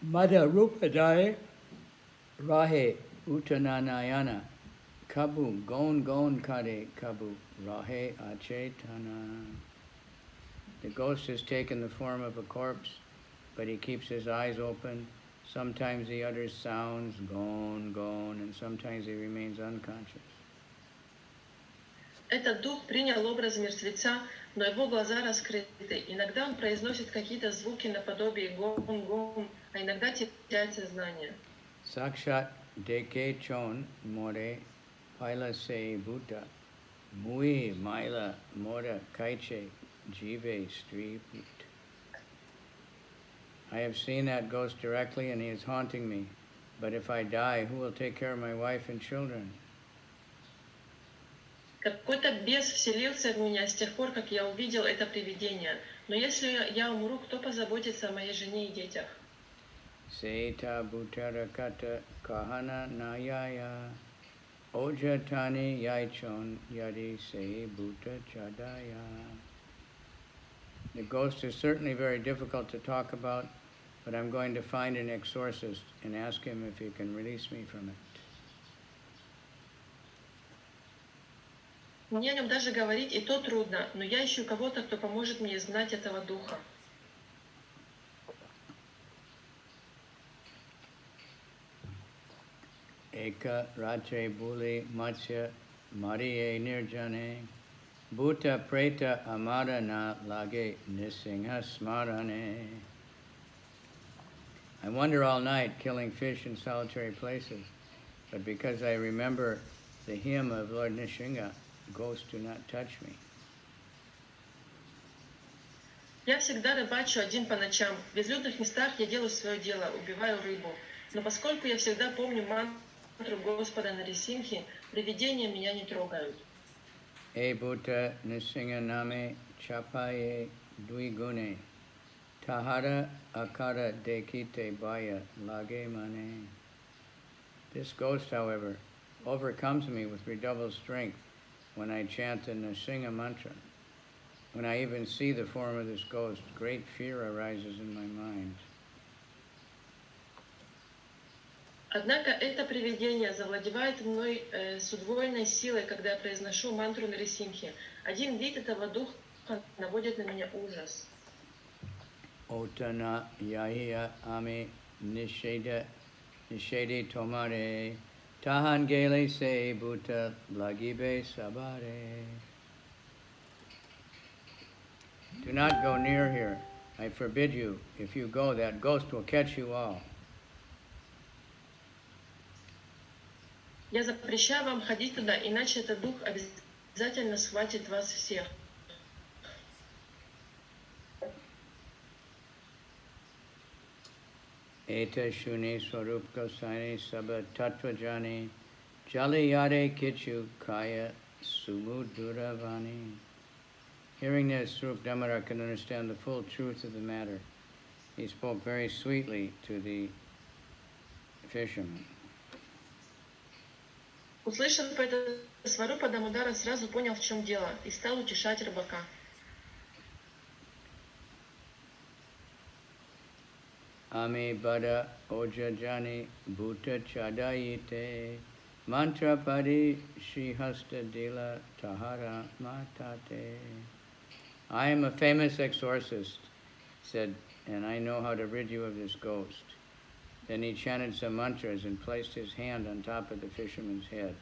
Mada Rupadai Rahe Utananayana Kabu Gon Gon Kade Kabu Rahe Achetana. The ghost has taken the form of a corpse, but he keeps his eyes open. Sometimes he utters sounds, gon, gon, and sometimes he remains unconscious. Этот дух принял образ мертвеца, но его глаза раскрыты. Иногда он произносит какие-то звуки наподобие гон-гон, а иногда теряет сознание. Sakshat deke chon more paila se buddha mui maila mora kaiche jive stri put. I have seen that ghost directly and he is haunting me. But if I die, who will take care of my wife and children? Какой-то бес вселился в меня с тех пор, как я увидел это привидение. Но если я умру, кто позаботится о моей жене и детях? Seita butara kata kahana nayaya ojatani yaichon yadi se buta chadaya. The ghost is certainly very difficult to talk about, but I'm going to find an exorcist and ask him if he can release me from it. Мне о нем даже говорить и то трудно, но я ищу кого-то, кто поможет мне изгнать этого духа. Eka ratre buli matsya mariye nirjane bhuta preta amara na lage nisingha smarane. I wander all night killing fish in solitary places, but because I remember the hymn of Lord Nrsimha, "Ghosts do not touch me." Я всегда рыбачу один по ночам. В безлюдных местах я делаю свое дело, убиваю рыбу. Но поскольку я всегда помню мантру Господа Нарисимхи, привидения меня не трогают. E Bhuta Nrsimha Name Chapaye Duigune Tahara Akara Dekite Baya Lage Mane. This ghost, however, overcomes me with redoubled strength when I chant the Nrsimha mantra. When I even see the form of this ghost, great fear arises in my mind. Однако это привидение завладевает мной с удвоенной силой, когда я произношу мантру Нарисимхи. Один вид этого духа наводит на меня ужас. Otana Yahiya Ame Nishede Tomare Tahan Gele Se Bhuta Lagibe Sabare. Do not go near here. I forbid you. If you go, that ghost will catch you all. Я запрещаю вам ходить туда, иначе этот дух обязательно схватит вас всех. Eta Shuni Swarup Gosani Sabha Tattvajani Jali Yade Kichu Kaya Sumuduravani. Hearing this, Swarup Damodar could understand the full truth of the matter. He spoke very sweetly to the fisherman. Услышав это, Сварупа Дамодара сразу понял, в чем дело, и стал утешать рыбака. Ame Bada Ojajani Bhuta Chadayite Mantra Padi Shrihasta Dila Tahara Matate. I am a famous exorcist, said, and I know how to rid you of this ghost. Then he chanted some mantras and placed his hand on top of the fisherman's head.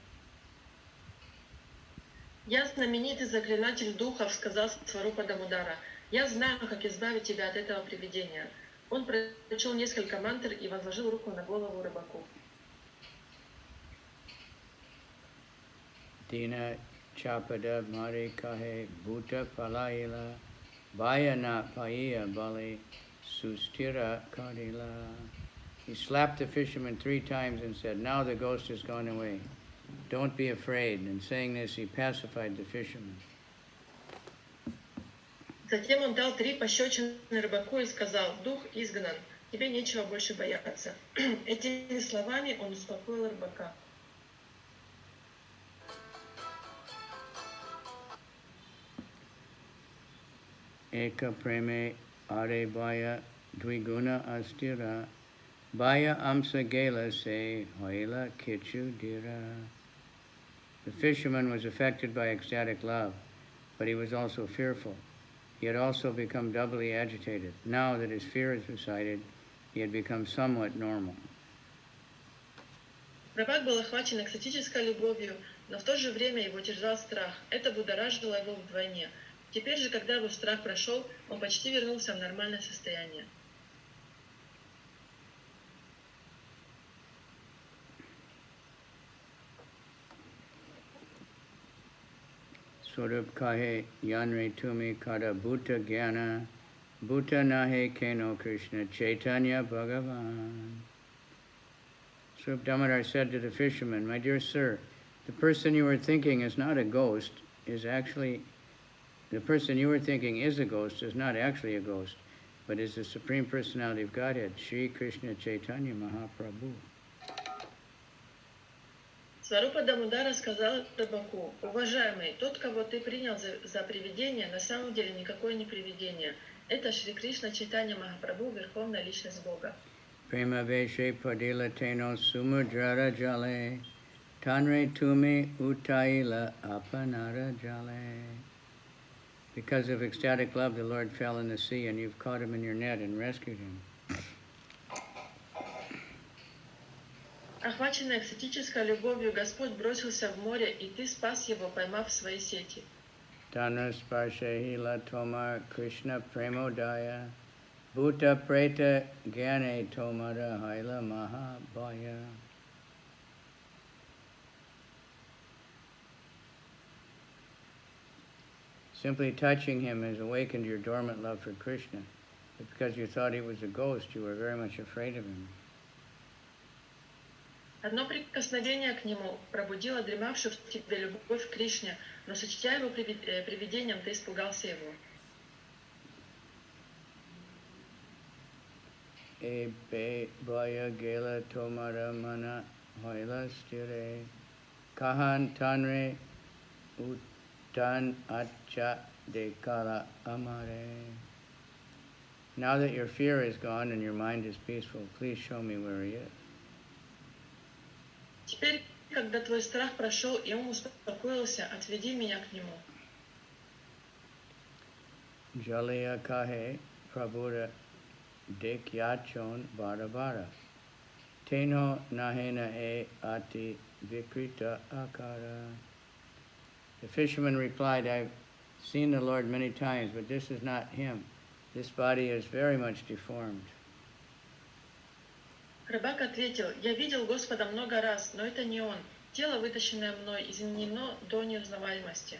Я знаменитый заклинатель духов, сказал Сварупа Дамодара. Я знаю, как избавить тебя от этого привидения. Он прочел несколько мантр и возложил руку на голову рыбаку. Dina Chapada Mari Kahe Bhuta Palaila Bayana Paiya Bali Sustira Kadila. He slapped the fisherman 3 times and said, "Now the ghost has gone away. Don't be afraid." And saying this, he pacified the fisherman. Затем он дал 3 пощечины рыбаку и сказал: «Дух изгнан, тебе нечего больше бояться». Этими словами он успокоил рыбака. Eka preme are baya dviguna astira baya amsa gela se hoila kichu dira. The fisherman was affected by ecstatic love, but he was also fearful. He had also become doubly agitated. Now that his fear had subsided, he had become somewhat normal. Рыбак был охвачен экстатической любовью, но в то же время его терзал страх. Это будоражило его вдвойне. Теперь же, когда его страх прошел, он почти вернулся в нормальное состояние. Swarup kahe yanre tumi kada bhuta gyana bhuta nahe keno Krishna Caitanya Bhagavan. Swarup Damodar said to the fisherman, "My dear sir, the person you are thinking is not a ghost, the person you are thinking is a ghost, is not actually a ghost, but is the Supreme Personality of Godhead, Shri Krishna Caitanya Mahaprabhu." Сварупа Дамодара сказал рыбаку: «Уважаемый, тот, кого ты принял за привидение, на самом деле никакое не привидение. Это Шри Кришна Чайтанья Махапрабху, Верховная Личность Бога». Prema veshe padila teno sumudrara jale tanre tumi utaila apanara jale. Because of ecstatic love, the Lord fell in the sea, and you've caught him in your net and rescued him. Охваченный экстатической любовью, Господь бросился в море, и ты спас его, поймав в свои сети. Tanras parshehila tomar Krishna premodaya bhuta preta gyane tomara haila mahabhaya. Simply touching him has awakened your dormant love for Krishna. But because you thought he was a ghost, you were very much afraid of him. Одно прикосновение к нему пробудило дремавшую в тебе любовь к Кришне, но сочтя его привидением, ты испугался его. Ebe baya gela tomara mana hoila stire kahan tanre utan acha de kala amare. Now that your fear is gone and your mind is peaceful, please show me where he is. Теперь, когда твой страх прошел и ум успокоился, отведи меня к нему. Jaliya kahe prabhuda dekyachon bara bara. Teno nahena e ati vikrita akara. The fisherman replied, I've seen the Lord many times, but this is not him. This body is very much deformed. Рыбак ответил, я видел Господа много раз, но это не он. Тело, вытащенное мной, изменено до неузнаваемости.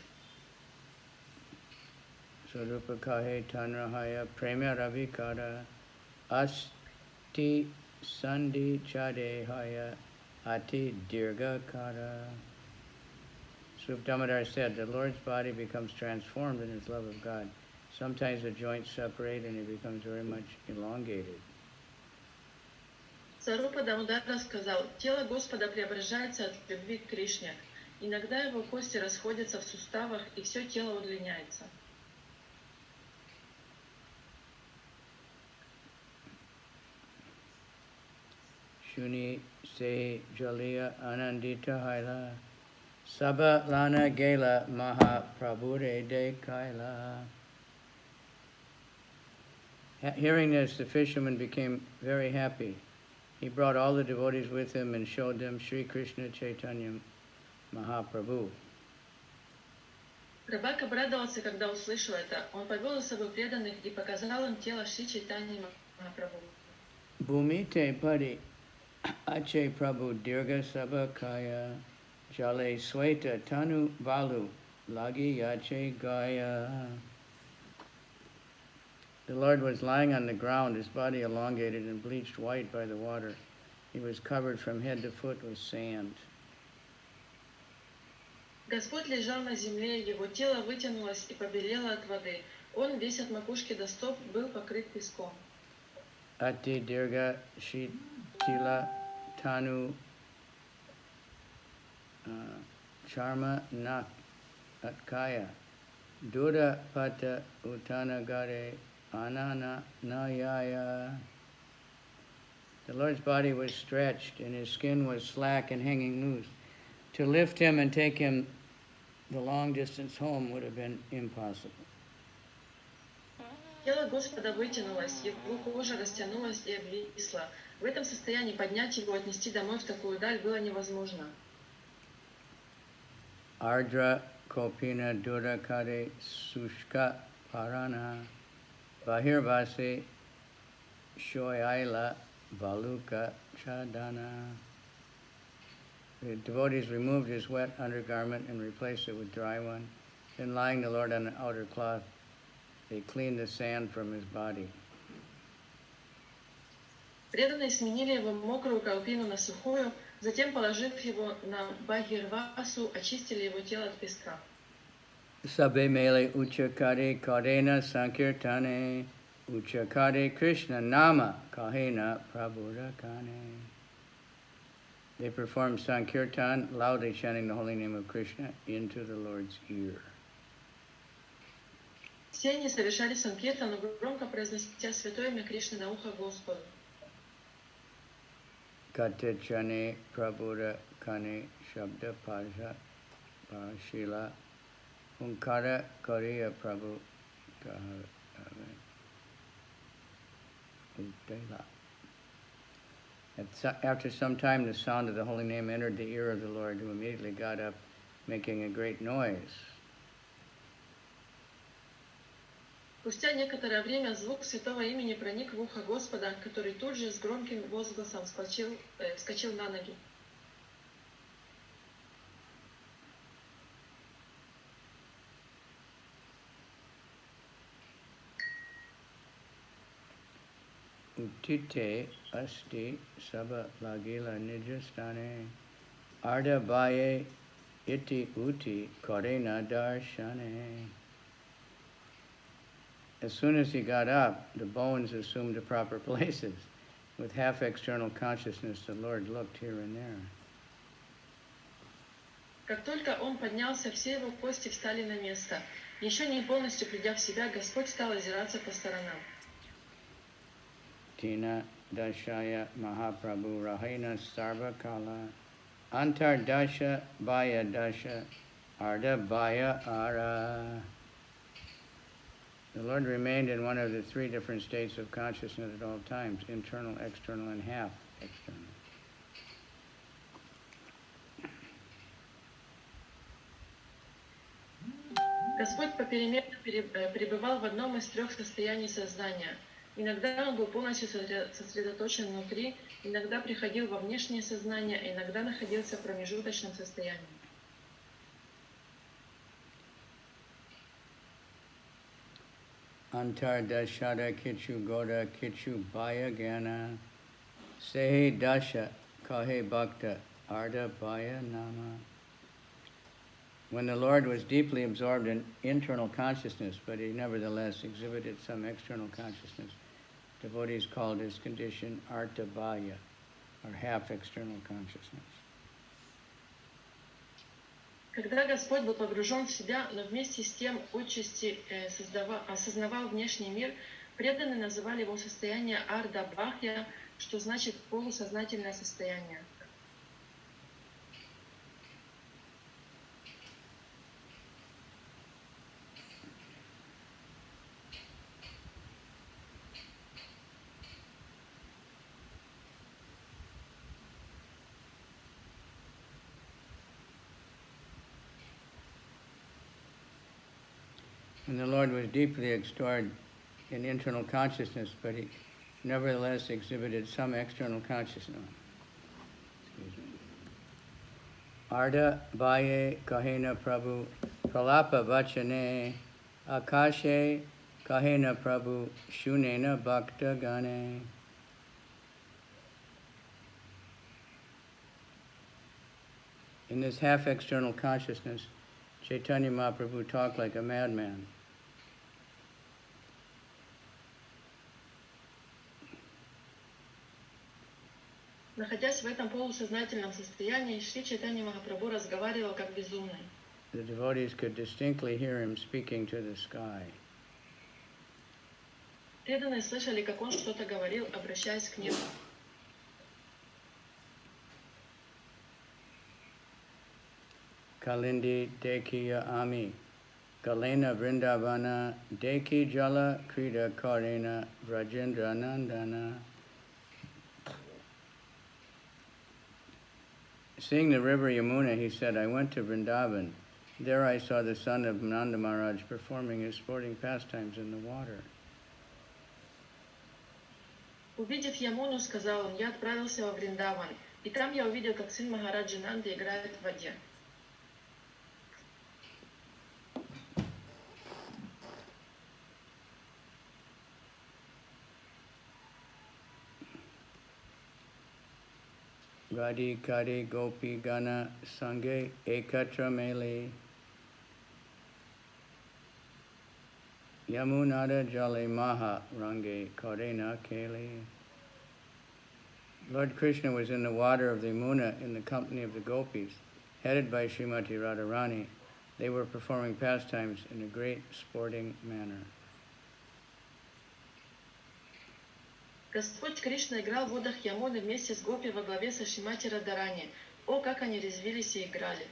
Sarupa kahe tanrahaya premya ravikara asti sandi chadehaya ati dirghakara. Srup Damodar said, the Lord's body becomes transformed in his love of God. Sometimes the joints separate and he becomes very much elongated. Сарупа Дамодара сказал, тело Господа преображается от любви к Кришне. Иногда его кости расходятся в суставах, и все тело удлиняется. Shuni se jaliya anandita haila Saba lana gela maha prabhure de kaila. Hearing this, the fisherman became very happy. He brought all the devotees with him and showed them Sri Krishna Caitanya Mahaprabhu. Рыбак обрадовался, когда услышал это. Он повел за собой преданных и показал им тело Шри Чайтаньи Махапрабху. Bhumite padi ache prabhu dirga sabakaya jale sweta tanu valu lagi yache gaya. The Lord was lying on the ground, his body elongated and bleached white by the water. He was covered from head to foot with sand. Господь лежал на земле, его тело вытянулось и побелело от воды. Он весь от макушки до стоп был покрыт песком. Ati dirga shitila tanu charma nak atkaya dura pata utanagare anana nayaya. The Lord's body was stretched and his skin was slack and hanging loose. To lift him and take him the long distance home would have been impossible. Тело Господа вытянулось, его кожа растянулась и обвисла. В этом состоянии поднять его и отнести домой в такую даль было невозможно. Ardra kopina durakade sushka parana bahirvase shoyaila valuka chadana. The devotees removed his wet undergarment and replaced it with dry one. Then lying the Lord on an outer cloth, they cleaned the sand from his body. Преданные сменили его мокрую калпину на сухую, затем, положив его на Бхагирвасу, очистили его тело от песка. Sabe mele uchakade kadena sankirtane uchakade Krishna nama kahena prabhurakane. They performed sankirtan, loudly chanting the holy name of Krishna into the Lord's ear. Все они совершали санкиртан, громко произнося святое имя Кришны на ухо Господу. Katechane prabhura kane shabda paja parashila unkara kariya prabhu udela. After some time, the sound of the holy name entered the ear of the Lord, who immediately got up, making a great noise. Спустя некоторое время звук святого имени проник в ухо Господа, который тут же с громким возгласом вскочил на ноги. utite asti sabha lagila nijastane arda baye iti uti karena darshane. As soon as he got up, the bones assumed the proper places. With half external consciousness, the Lord looked here and there. Как только он поднялся, все его кости встали на место. Еще не полностью придя в себя, Господь стал озираться по сторонам. Tina dashaya mahaprabhu rahina sarvakala antar dasha baya dasha arda baya ara. The Lord remained in one of the three different states of consciousness at all times, internal, external, and half external. Господь попеременно пребывал в одном из трех состояний сознания. Иногда он был полностью сосредоточен внутри, иногда приходил во внешнее сознание, а иногда находился в промежуточном состоянии. Antar dashada kichu goda kichu baya gana sehe dasha kahe bhakta arda baya nama. When the Lord was deeply absorbed in internal consciousness, but he nevertheless exhibited some external consciousness, devotees called his condition arta baya, or half external consciousness. Когда Господь был погружен в себя, но вместе с тем отчасти осознавал внешний мир, преданные называли его состояние арда-бахья, что значит полусознательное состояние. And the Lord was deeply absorbed in internal consciousness, but he nevertheless exhibited some external consciousness. Arda Baye Kahena Prabhu Pralapa Vachane Akashe Kahena Prabhu Shunena Bhakta Gane. In this half external consciousness, Caitanya Mahaprabhu talked like a madman. Находясь в этом полусознательном состоянии, Шри Чайтанья Махапрабху разговаривал как безумный. The devotees could distinctly hear him speaking to the sky. Преданные слышали, как он что-то говорил, обращаясь к небу. Kalindi Dekiya Ami Galena Vrindavana Deki Jala Krida Karena Rajendra Nandana. Seeing the river Yamuna, he said, I went to Vrindavan. There I saw the son of Nanda Maharaj performing his sporting pastimes in the water. Увидев Ямуну, сказал он, я отправился во Вриндаван, и там я увидел, как сын Махараджи Нанды играет в воде. Radhi Kari Gopi Gana Sange Ekatra Mele Yamunada Jale Maha Range Karena Kele. Lord Krishna was in the water of the Yamuna in the company of the gopis, headed by Srimati Radharani. They were performing pastimes in a great sporting manner. Господь Кришна играл в водах Ямуны вместе с гопи во главе со Шримати Радharani. О, как они резвились и играли!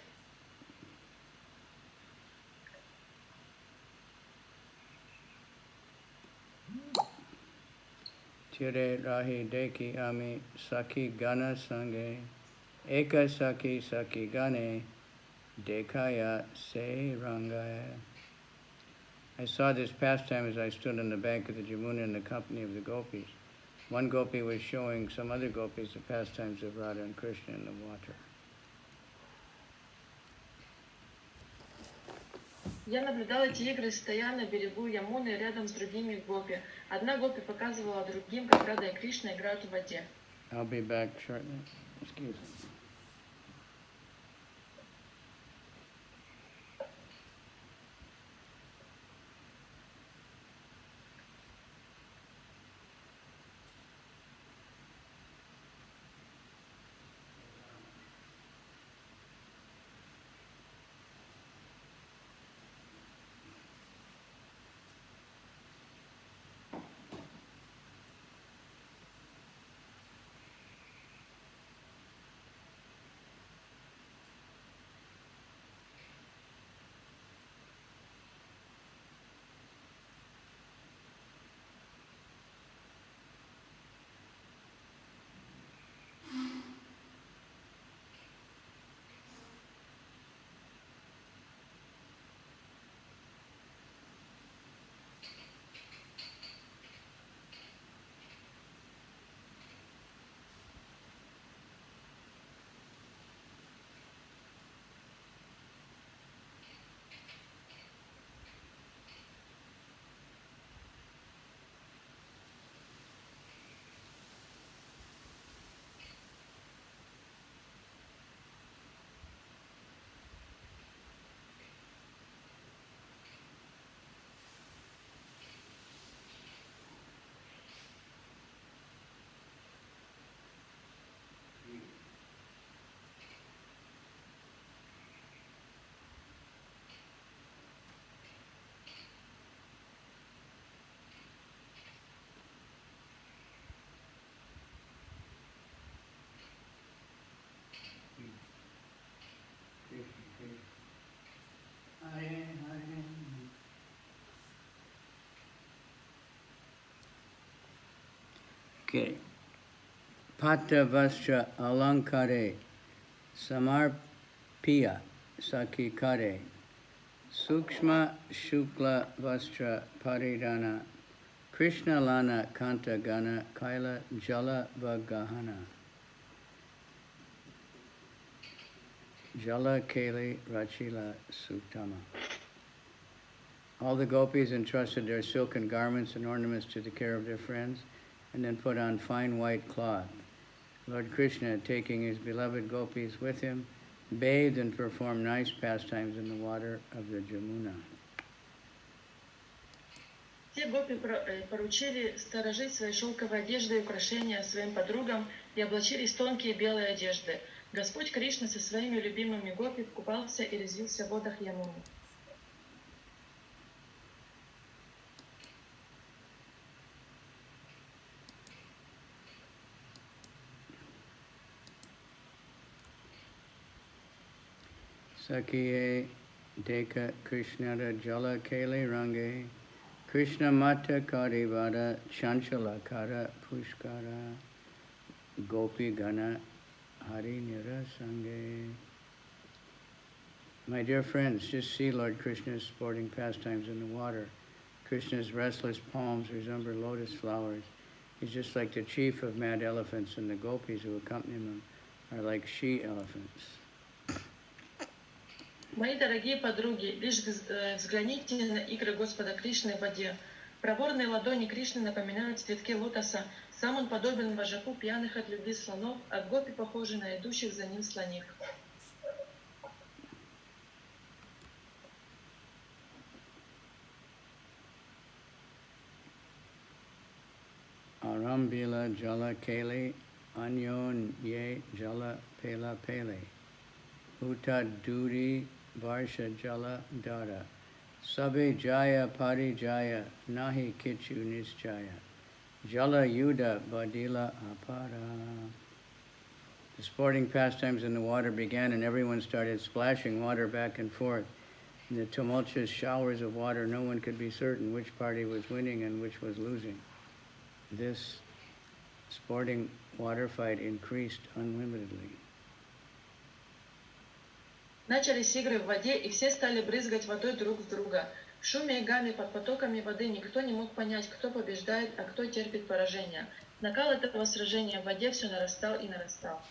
Tire Rahi Deki Ami Saki Gana Sange Eka Saki Saki Gane Dekaya Se Rangaya. I saw this pastime as I stood on the bank of the Jamuna in the company of the gopis. One gopi was showing some other gopis the pastimes of Radha and Krishna in the water. Я наблюдала эти игры, стоя на берегу Ямуны рядом с другими гопи. Одна гопи показывала другим, как Рада и Кришна играют в воде. I'll be back shortly. Excuse me. Okay. Pata Vastra Alankare Samarpiya Sakikare Sukshma Shukla Vastra Paridana Krishna Lana Kanta Gana Kaila Jala Vagahana Jala Kali Rachila Sutama. All the gopis entrusted their silken garments and ornaments to the care of their friends, and then put on fine white cloth. Lord Krishna, taking his beloved gopis with him, bathed and performed nice pastimes in the water of the Jamuna. Те гопи поручили сторожить свои шелковые одежды и украшения своим подругам и облачились в тонкие белые одежды. Господь Кришна со своими любимыми гопи купался и резвился в водах Ямуны. Sakhiye Deka Krishnada Jala Kali Range Krishna Mata Karivada Chanchala Kara Pushkara Gopi Gana Hari Nira Sange. My dear friends, just see Lord Krishna's sporting pastimes in the water. Krishna's restless palms resemble lotus flowers. He's just like the chief of mad elephants, and the gopis who accompany him are like she-elephants. Мои дорогие подруги, лишь взгляните на игры Господа Кришны в воде. Проворные ладони Кришны напоминают цветки лотоса. Сам он подобен вожаку пьяных от любви слонов, а гопи похожи на идущих за ним слоних. Arambila Jala Kali Anyon Ye Jala Pela Pele Uta Duri Varsha Jala Dara Sabe Jaya Pari Jaya Nahi Kichu Nischaya Jala Yuda Badila Apara. The sporting pastimes in the water began, and everyone started splashing water back and forth. In the tumultuous showers of water, no one could be certain which party was winning and which was losing. This sporting water fight increased unlimitedly. Начались игры в воде, и все стали брызгать водой друг в друга. В шуме и гаме под потоками воды никто не мог понять, кто побеждает, а кто терпит поражение. Накал этого сражения в воде все нарастал и нарастал.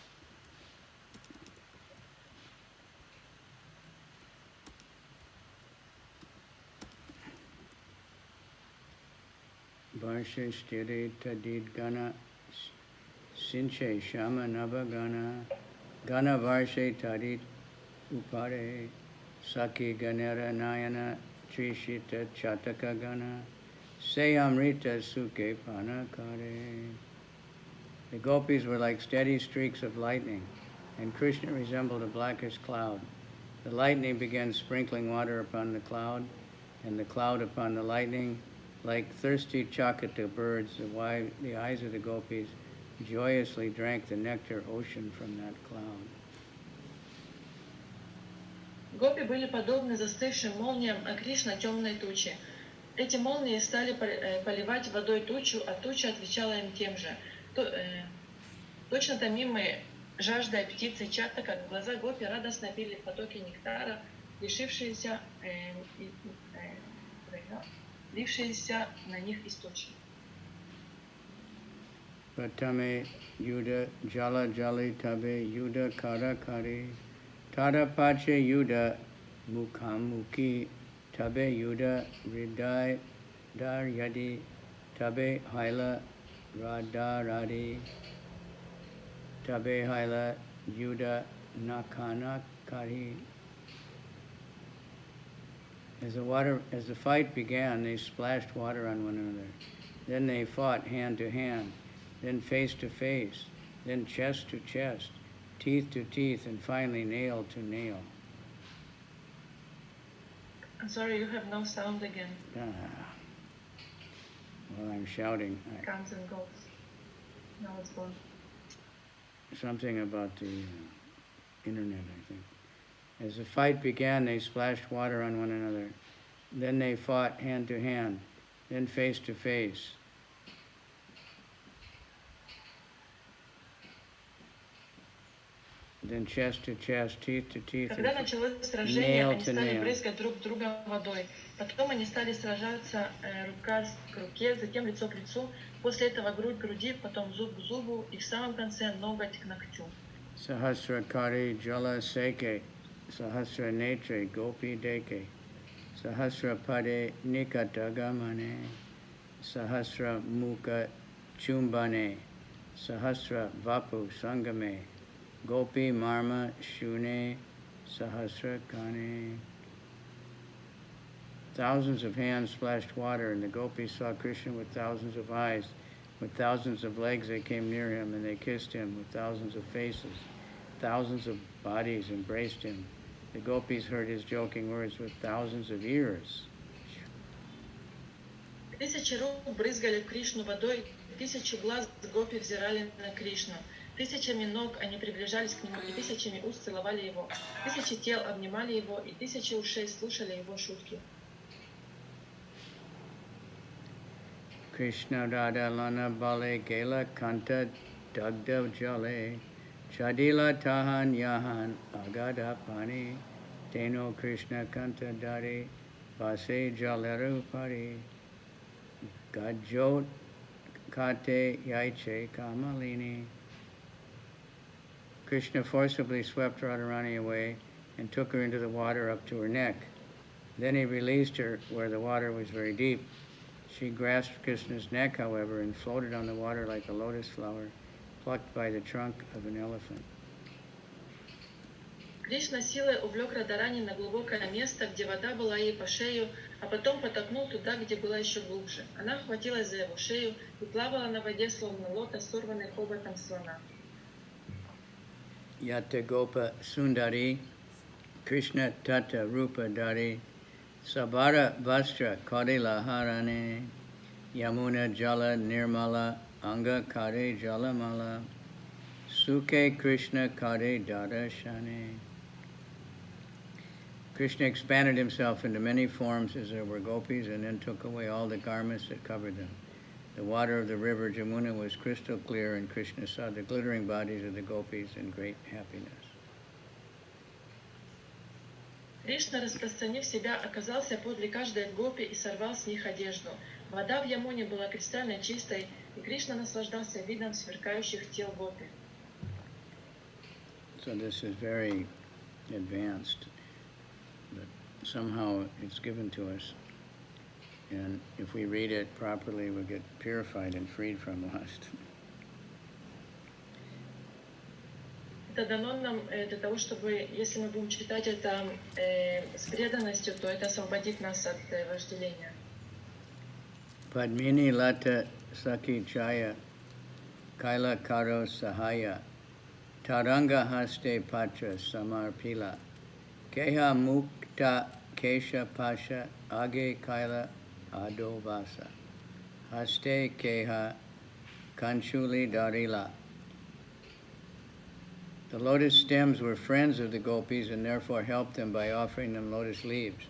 Varshe Stiri Tadid Gana Sinche Shama Nava Gana Varshe Tadid Upare Saki Ganera Nayana Trishita Chataka Gana Sayamrita Suke Panakare. The gopis were like steady streaks of lightning, and Krishna resembled a blackish cloud. The lightning began sprinkling water upon the cloud, and the cloud upon the lightning. Like thirsty chakata birds, the eyes of the gopis joyously drank the nectar ocean from that cloud. Гопи были подобны застывшим молниям, а Кришна темной туче. Эти молнии стали поливать водой тучу, а туча отвечала им тем же. Точно томимые жаждой птицы чаттака, глаза гопи радостно пили потоки нектара, лившиеся на них источник. Pratame Yuda Jala Jali Tabe Yuda Kara Kari Tada Pache Yuda Mukhamuki Tabe Yuda Ridai Dar Yadi Tabe Haila Radharadi Tabe Haila Yuda Nakana Kari. As the fight began, they splashed water on one another. Then they fought hand to hand, then face to face, then chest to chest, teeth to teeth, and finally nail to nail. I'm sorry, you have no sound again. Well, I'm shouting. Comes and goes. Now it's gone. Something about the internet, I think. As the fight began, they splashed water on one another. Then they fought hand to hand, then face to face. Then chest to chest, teeth to teeth, Когда началось сражение, они стали брызгать друг друга водой. Потом они стали сражаться рука к руке, затем лицо к лицу. После этого грудь к груди, потом зуб к зубу и в самом конце ноготь к ногтю. Sahasra Kari Jala Seke, Sahasra Netre Gopi Deke, Sahasra Pade Nikatagamane, Sahasra Mukha Chumbane, Sahasra Vapu Sangame, Gopi Marma Shune, Sahasra Kane. Thousands of hands splashed water, and the gopis saw Krishna with thousands of eyes. With thousands of legs they came near him, and they kissed him. With thousands of faces, thousands of bodies embraced him. The gopis heard his joking words with thousands of ears. Тысячи рук брызгали в Кришну водой, тысячи глаз гопи взирали на Кришну. Тысячами ног они приближались к нему, и тысячами уст целовали его. Тысячи тел обнимали его, и тысячи ушей слушали его шутки. Krishna Radha Lana Bale Gela Kanta Dagda Jale Chadila Tahan Yahan Agada Pani Teno Krishna Kanta Dari Vase Jaleru Pari Gajot Kate Yaiche Kamalini. Krishna forcibly swept Radharani away and took her into the water up to her neck. Then he released her where the water was very deep. She grasped Krishna's neck, however, and floated on the water like a lotus flower, plucked by the trunk of an elephant. Кришна силой увлек Радharani на глубокое место, где вода была ей по шею, а потом потолкнул туда, где было еще глубже. Она хватилась за его шею и плавала на воде, словно лотос, сорванный хоботом слона. Yata Gopa Sundari, Krishna Tata Rupa Dari, Sabara Vastra Kadila Harane, Yamuna Jala Nirmala, Anga Kare Jalamala, Suke Krishna Kare Dada Shane. Krishna expanded himself into many forms as there were gopis and then took away all the garments that covered them. The water of the river Jamuna was crystal clear, and Krishna saw the glittering bodies of the gopis in great happiness. Кришна, распространив себя, оказался подле каждой гопи и сорвал с них одежду. Вода в Ямуне была кристально чистой, и Кришна наслаждался видом сверкающих тел гопи. So this is very advanced, but somehow it's given to us And if we read it properly, we'll get purified and freed from lust. Это дано нам для того, чтобы, если мы будем читать это с преданностью, то это освободит нас от вожделения. Padmini lata saki chaya kaila karo sahaya taranga haste patra samarpila keha mukta kesha pasha age kaila adovasa haste keha kanchuli darila. The lotus stems were friends of the gopis and therefore helped them by offering them lotus leaves.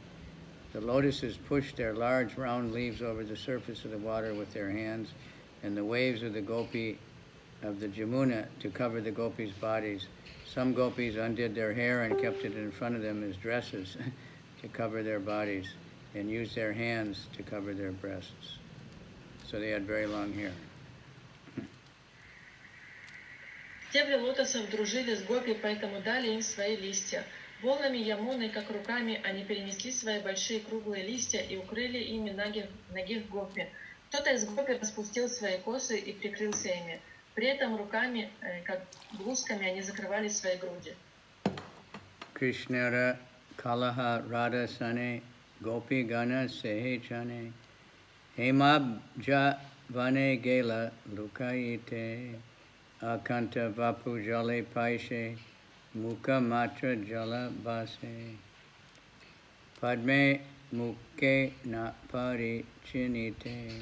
The lotuses pushed their large round leaves over the surface of the water with their hands, and the waves of the gopi of the Jamuna to cover the gopis' bodies. Some gopis undid their hair and kept it in front of them as dresses to cover their bodies, and used their hands to cover their breasts. So they had very long hair. Стебли лотосов дружили с гопи, поэтому дали им свои листья. Волнами Ямуны, как руками, они перенесли свои большие круглые листья и укрыли ими ногих гопи. Кто-то из гопи распустил свои косы и прикрылся ими. При этом руками, как блузками, они закрывали свои груди. Krishnara kalaha radha sane gopi gana sehe chane hemabja vane gela lukayite akanta vapu jale paishe Mukha matra jala base Padme mukhe na pari chinite.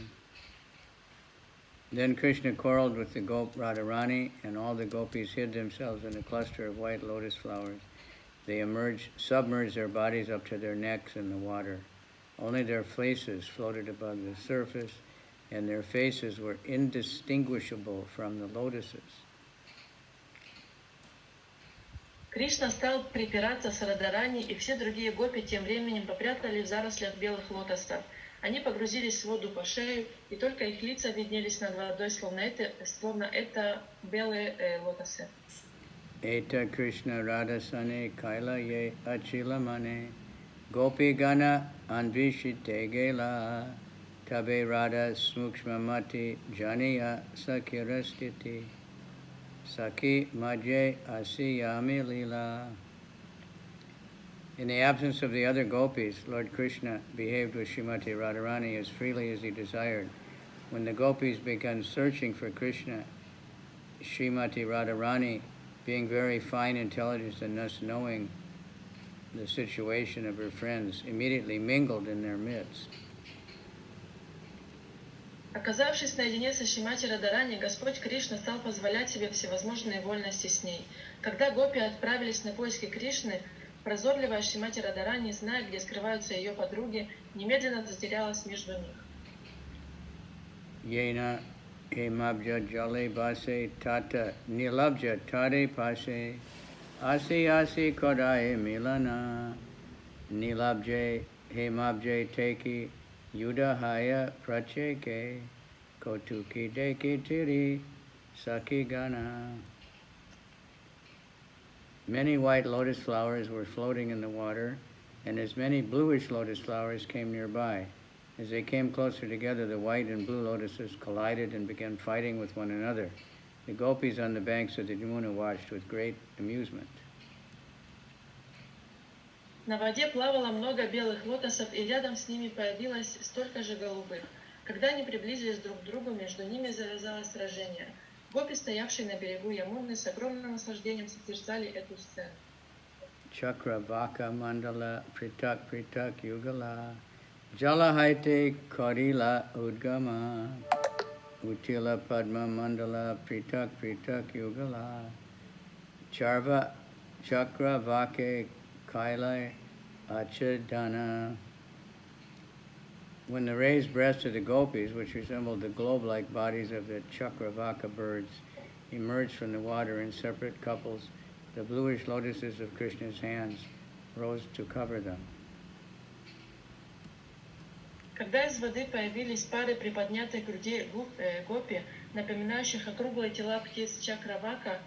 Then Krishna quarreled with the gop Radharani, and all the gopis hid themselves in a cluster of white lotus flowers. They submerged their bodies up to their necks in the water. Only their fleeces floated above the surface, and their faces were indistinguishable from the lotuses. Кришна стал припираться с Радharani, и все другие гопи тем временем попрятали в зарослях белых лотосов. Они погрузились в воду по шею, и только их лица виднелись над водой, словно это белые лотосы. Eta Krishna Radhasane Kaila Ye Achilamane Gopi Gana Anvishite Gela Tabe Radha Smukshmamati Janiya Sakirastiti Saki Majje Asiyami Lila. In the absence of the other gopis, Lord Krishna behaved with Srimati Radharani as freely as he desired. When the gopis began searching for Krishna, Srimati Radharani, being very fine intelligence and thus knowing the situation of her friends, immediately mingled in their midst. Оказавшись наедине со Шримати Радharani, Господь Кришна стал позволять себе всевозможные вольности с ней. Когда гопи отправились на поиски Кришны, прозорливая Шримати Радharani, зная, где скрываются ее подруги, немедленно затерялась между них. Yena hemabja jale base tata nilabja tare pase asi asi kodaye milana nilabje hemabje teki Yudahaya pracheke kotuki deki tiri sakigana. Many white lotus flowers were floating in the water, and as many bluish lotus flowers came nearby. As they came closer together, the white and blue lotuses collided and began fighting with one another. The gopis on the banks of the Yamuna watched with great amusement. На воде плавало много белых лотосов, и рядом с ними появилось столько же голубых. Когда они приблизились друг к другу, между ними завязалось сражение. Гопи, стоявшие на берегу Ямуны, с огромным наслаждением созерцали эту сцену. Chakra vaka mandala pritak pritak yugala jala haite karila udgama utila padma mandala pritak pritak yugala charva chakra vake kaila achadana. When the raised breasts of the gopis, which resembled the globe-like bodies of the chakravaka birds, emerged from the water in separate couples, the bluish lotuses of Krishna's hands rose to cover them. Когда из воды появились пары приподнятой груди гопи, напоминающих округлые тела птиц чакравака,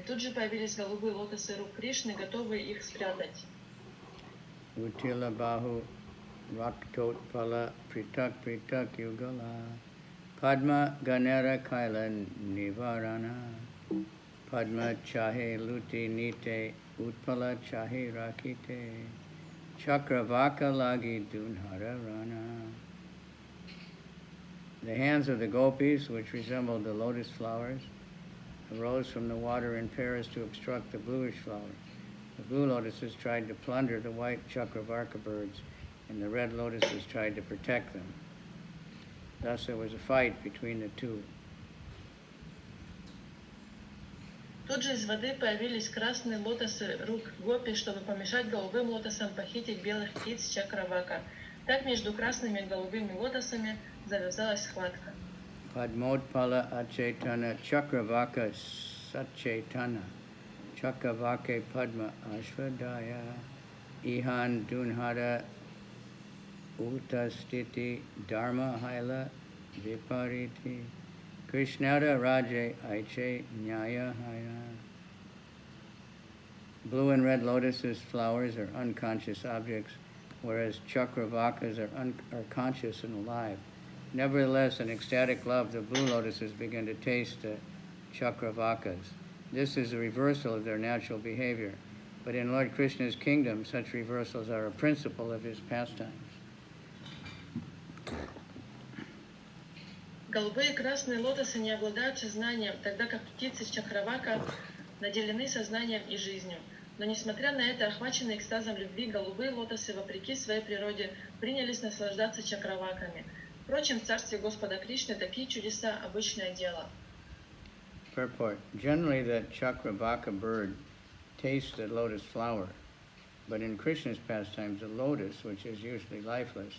тут же появились голубые лотосы рук Кришны, готовые их спрятать. Utila bahu Raktot Pala Pritak Pritak Yugala Padma Ganera Kaila Nivarana Padma Chahe Luti Nite Utpala Chahe Rakite Chakravaka Lagi Dunhara Rana. The hands of the gopis, which resembled the lotus flowers, arose from the water in pairs to obstruct the bluish flowers. The blue lotuses tried to plunder the white Chakravarka birds, and the red lotuses tried to protect them. Thus there was a fight between the two. Тут же из воды появились красные лотосы рук гопи, чтобы помешать голубым лотосам похитить белых птиц Чакравака. Так между красными и голубыми лотосами завязалась схватка. Padmodpala achetana Chakravaka sachetana Chakravake Padma Ashvadaya Ihan Dunhara Utastiti Dharma Haila Vipariti Krishnada Raje Aiche Nyaya Haya. Blue and red lotuses flowers are unconscious objects, whereas Chakravakas are conscious and alive. Nevertheless, in ecstatic love, the blue lotuses begin to taste the Chakravakas. This is a reversal of their natural behavior. But in Lord Krishna's kingdom, such reversals are a principle of his pastimes. Голубые и красные лотосы не обладают сознанием, тогда как птицы Чакравака наделены сознанием и жизнью. Но несмотря на это, охваченные экстазом любви, голубые лотосы, вопреки своей природе, принялись наслаждаться Чакраваками. Впрочем, в царстве Господа Кришны такие чудеса – обычное дело. Purport. Generally, the Chakravaka bird tastes the lotus flower, but in Krishna's pastimes, the lotus, which is usually lifeless,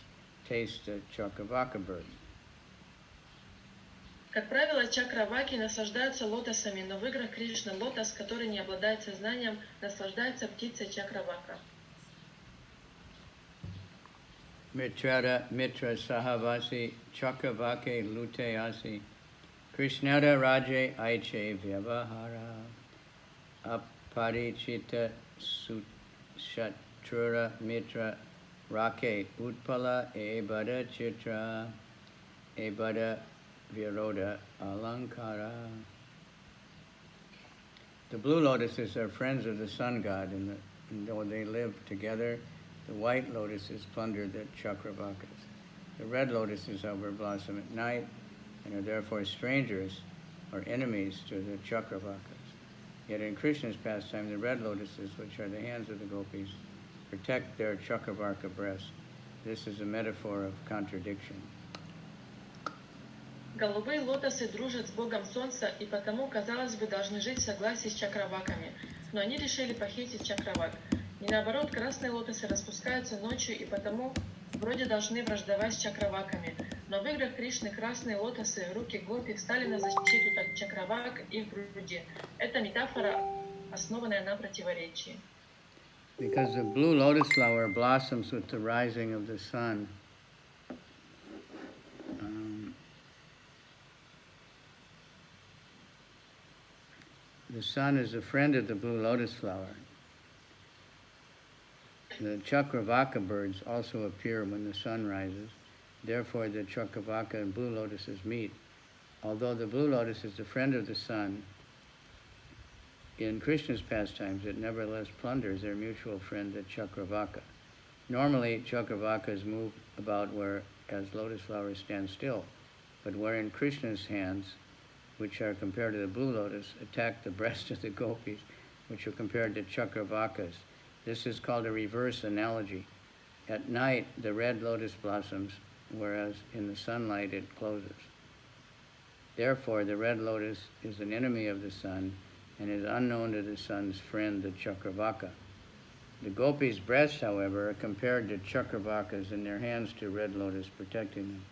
tastes the Chakravaka bird. Как правило, чакраваки наслаждаются лотосами, но в играх Кришны лотос, который не обладает сознанием, наслаждается птицей Чакравака. Mitra Sahavasi Chakravake Luteasi Krishnada Raje Aiche Vyavahara Aparichita Shatrura Mitra Rake Utpala Ebada Chitra Ebada Viroda Alankara. The blue lotuses are friends of the sun god, and though they live together, the white lotuses plunder the Chakravakas. The red lotuses, however, blossom at night and are therefore strangers or enemies to the Chakravakas. Yet in Krishna's pastime, the red lotuses, which are the hands of the gopis, protect their Chakravarka breasts. This is a metaphor of contradiction. Голубые лотосы дружат с Богом Солнца и потому, казалось бы, должны жить в согласии с чакраваками. Но они решили похитить чакравак. И наоборот, красные лотосы распускаются ночью и потому вроде должны враждовать с чакраваками. Но в играх Кришны красные лотосы, руки гопи, встали на защиту от чакравак и в груди. Это метафора, основанная на противоречии. Because the blue lotus flower blossoms with the rising of the sun, the sun is a friend of the blue lotus flower. The Chakravaka birds also appear when the sun rises. Therefore, the Chakravaka and blue lotuses meet. Although the blue lotus is the friend of the sun, in Krishna's pastimes, it nevertheless plunders their mutual friend, the Chakravaka. Normally, Chakravakas move about whereas lotus flowers stand still, but wherein Krishna's hands, which are compared to the blue lotus, attack the breast of the gopis, which are compared to Chakravakas. This is called a reverse analogy. At night, the red lotus blossoms, whereas in the sunlight it closes. Therefore, the red lotus is an enemy of the sun and is unknown to the sun's friend, the Chakravaka. The gopis' breasts, however, are compared to Chakravakas and their hands to red lotus protecting them.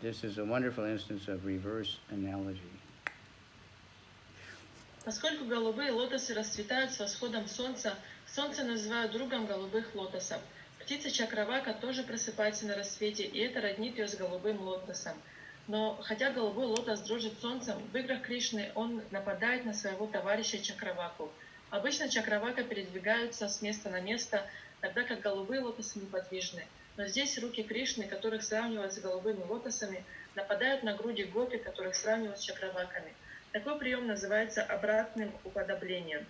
This is a wonderful instance of reverse analogy. Поскольку голубые лотосы расцветают с восходом солнца, солнце называют другом голубых лотосов. Птица Чакравака тоже просыпается на рассвете, и это роднит ее с голубым лотосом. Но хотя голубой лотос дружит с солнцем, в играх Кришны он нападает на своего товарища Чакраваку. Обычно Чакравака передвигаются с места на место, тогда как голубые лотосы неподвижны. Но здесь руки Кришны, которых сравнивают с голубыми лотосами, нападают на груди гопи, которых сравнивают с чакраваками. Такой прием называется обратным уподоблением.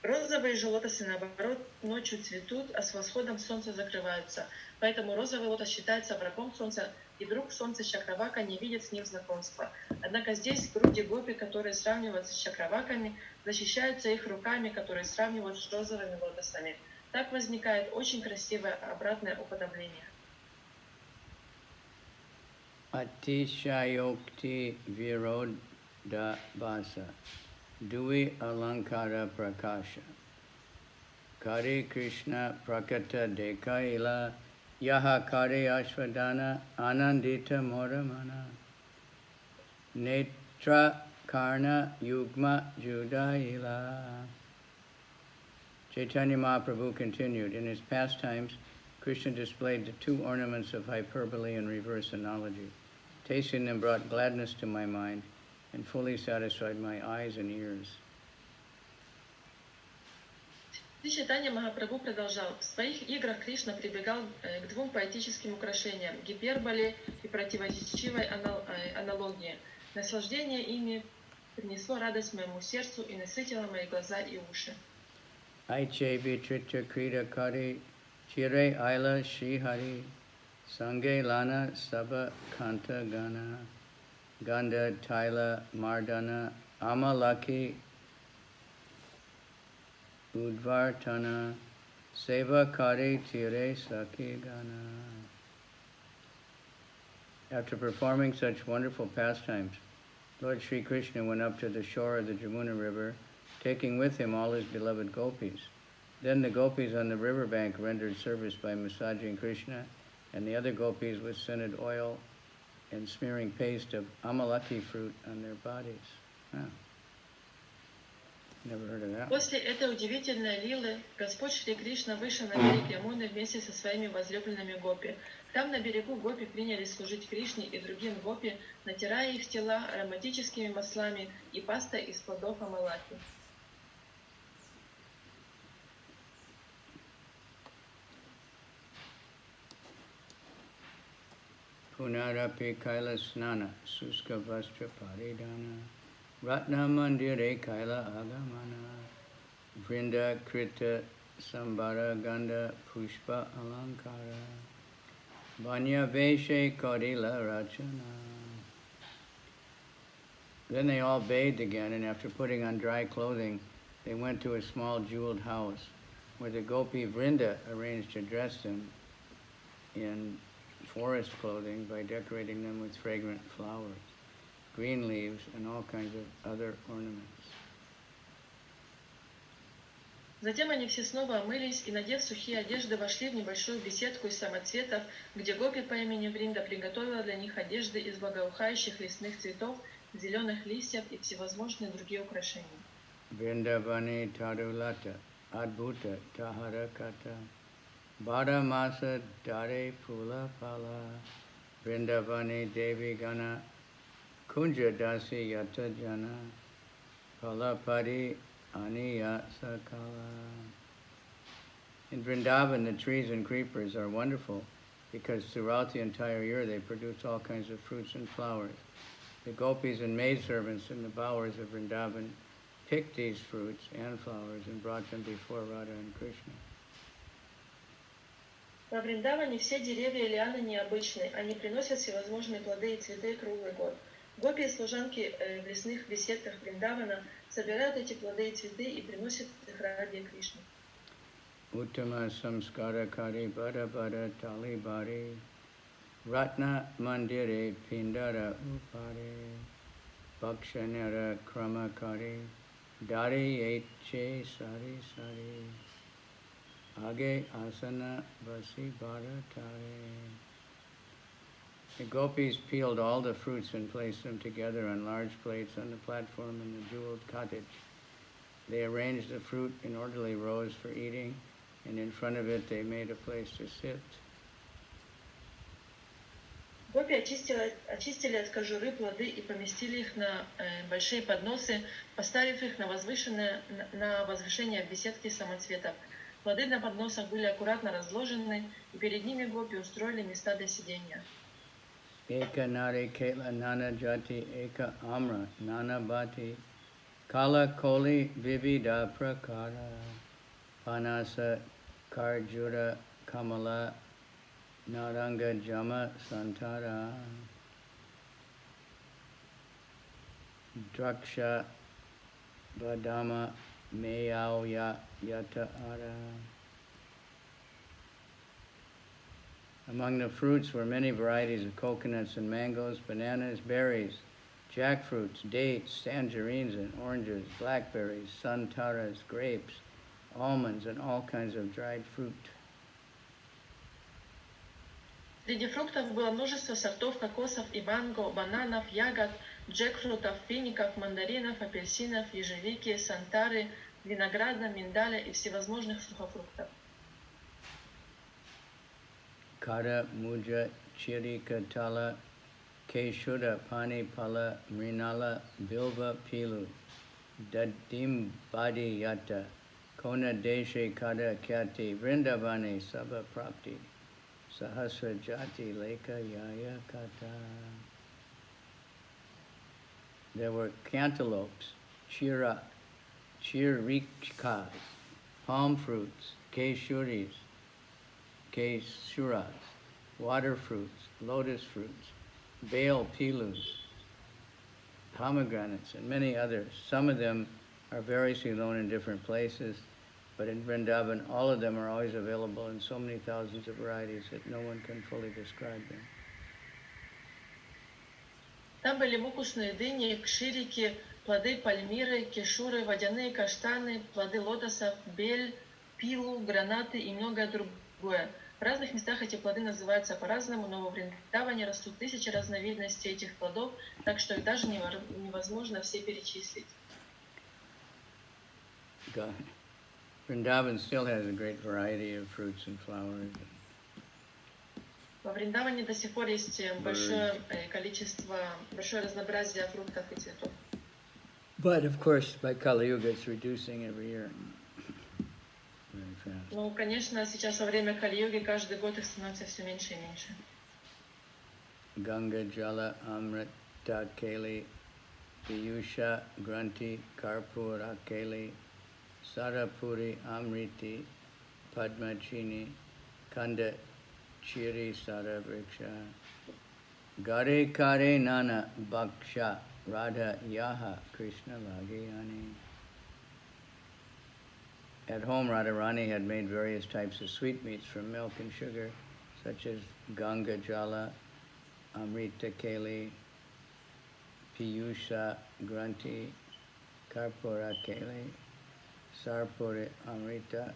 Розовые же лотосы, наоборот, ночью цветут, а с восходом солнца закрываются. Поэтому розовый лотос считается врагом солнца, и друг солнца Чакравака не видит с ним знакомства. Однако здесь груди гопи, которые сравниваются с чакраваками, защищаются их руками, которые сравнивают с розовыми лотосами. Так возникает очень красивое обратное уподобление. Atishayokti virodha basa Dui alankara prakasha Kari Krishna prakata dekaila Yaha kari ashvadana anandita moramana Netra karna yugma judaila. Caitanya Mahaprabhu continued, in his pastimes, Krishna displayed the two ornaments of hyperbole and reverse analogy. Tasting them brought gladness to my mind and fully satisfied my eyes and ears. Чайтанья Махапрабху продолжал. В своих играх Кришна прибегал к двум поэтическим украшениям – гиперболе и противоречивой аналогии. Наслаждение ими принесло радость моему сердцу и насытило мои глаза и уши. Aiche vitrita krita kari chire aila shri hari sange lana sabha kanta gana ganda taila mardana amalaki udvartana seva kari tire saki gana. After performing such wonderful pastimes, Lord Sri Krishna went up to the shore of the Jamuna River, taking with him all his beloved gopis. Then the gopis on the riverbank rendered service by massaging Krishna, and the other gopis with scented oil and smearing paste of amalaki fruit on their bodies. Never heard of that. После этой удивительной лилы Господь Шри Кришна вышел на берег Ямуны вместе со своими возлюбленными гопи. Там на берегу гопи принялись служить Кришне и другим гопи, натирая их тела ароматическими маслами и пастой из плодов амалаки. Punarapi kaila snana suska vastra paridana Ratna mandire kaila agamana Vrinda krita sambara ganda pushpa alankara Vanya veshe kodila rachana. Then they all bathed again, and after putting on dry clothing, they went to a small jeweled house where the gopi Vrinda arranged to dress them in forest clothing by decorating them with fragrant flowers, green leaves, and all kinds of other ornaments. Затем они все снова омылись и, надев сухие одежды, вошли в небольшую беседку из самоцветов, где гопи по имени Вринда приготовила для них одежды из благоухающих лесных цветов, зеленых листьев и всевозможные другие украшения. Vrindavani tarulata adbhuta taharakata Bharamasa dare pula pala Vrindavani devi gana kunja dasi yata jana palapadi aniya sakala. In Vrindavan, the trees and creepers are wonderful because throughout the entire year they produce all kinds of fruits and flowers. The gopis and maidservants in the bowers of Vrindavan picked these fruits and flowers and brought them before Radha and Krishna. Во Вриндаване все деревья и лианы необычные, они приносят всевозможные плоды и цветы круглый год. Гопи и служанки в лесных беседках Вриндавана собирают эти плоды и цветы и приносят их Раде Кришне. Uttama samskara kari bada bada tali bari Ratna mandire pindara upare Bhakshanara krama kari Dari eche sari sari Age asana vasi bharatare. The gopis peeled all the fruits and placed them together on large plates on the platform in the jeweled cottage. They arranged the fruit in orderly rows for eating, and in front of it they made a place to sit. Гопи очистили от кожуры плоды и поместили их на большие подносы, поставив их на возвышение в беседке самоцветов. Плоды на подносах были аккуратно разложены, и перед ними гопи устроили места для сидения. Eka nari ketla nana jati eka amra nana bhati kala koli vivida prakara panasa karjura kamala naranga jama santara draksha badama mayau yata ara. Among the fruits were many varieties of coconuts and mangoes, bananas, berries, jackfruits, dates, tangerines and oranges, blackberries, santaras, grapes, almonds, and all kinds of dried fruit. Среди фруктов было множество сортов кокосов и манго, бананов, ягод, джекфрутов, фиников, мандаринов, апельсинов, ежевики, сантары, винограда, миндаля и всевозможных сухофруктов. Kada muja chirikatala keshuda pani pala mrinala bilva pilu dadim badi yata kona deshe kada kyati vrindavane sabha prapti sahasra jati leka yaya kata. There were cantaloupes, chirikas, palm fruits, keshuris, kesuras, water fruits, lotus fruits, bale pilus, pomegranates, and many others. Some of them are variously known in different places, but in Vrindavan, all of them are always available in so many thousands of varieties that no one can fully describe them. Там были мускусные дыни, кширики, плоды пальмиры, кешуры, водяные каштаны, плоды лотосов, бель, пилу, гранаты и многое другое. В разных местах эти плоды называются по-разному, но во Вриндаване растут тысячи разновидностей этих плодов, так что их даже невозможно все перечислить. Vrindavan still has a great variety of fruits and flowers. Во Вриндаване до сих пор есть большое разнообразие фруктов и цветов. But of course, by Kali Yuga, it's reducing every year. Very fast. Ну, конечно, сейчас во время Кали-юги каждый год их становится все меньше и меньше. Ganga Jala Amrita Keli Piyusha Granti Karpura Keli Sarapuri Amriti Padmachini Kanda Chiri Sarabriksha Gare Kare Nana Bhaksha Radha Yaha Krishna Lagiyani. At home, Radharani had made various types of sweetmeats from milk and sugar, such as Ganga Jala, Amrita Keli, Piyusha Granti, Karpura Keli, Sarpuri Amrita.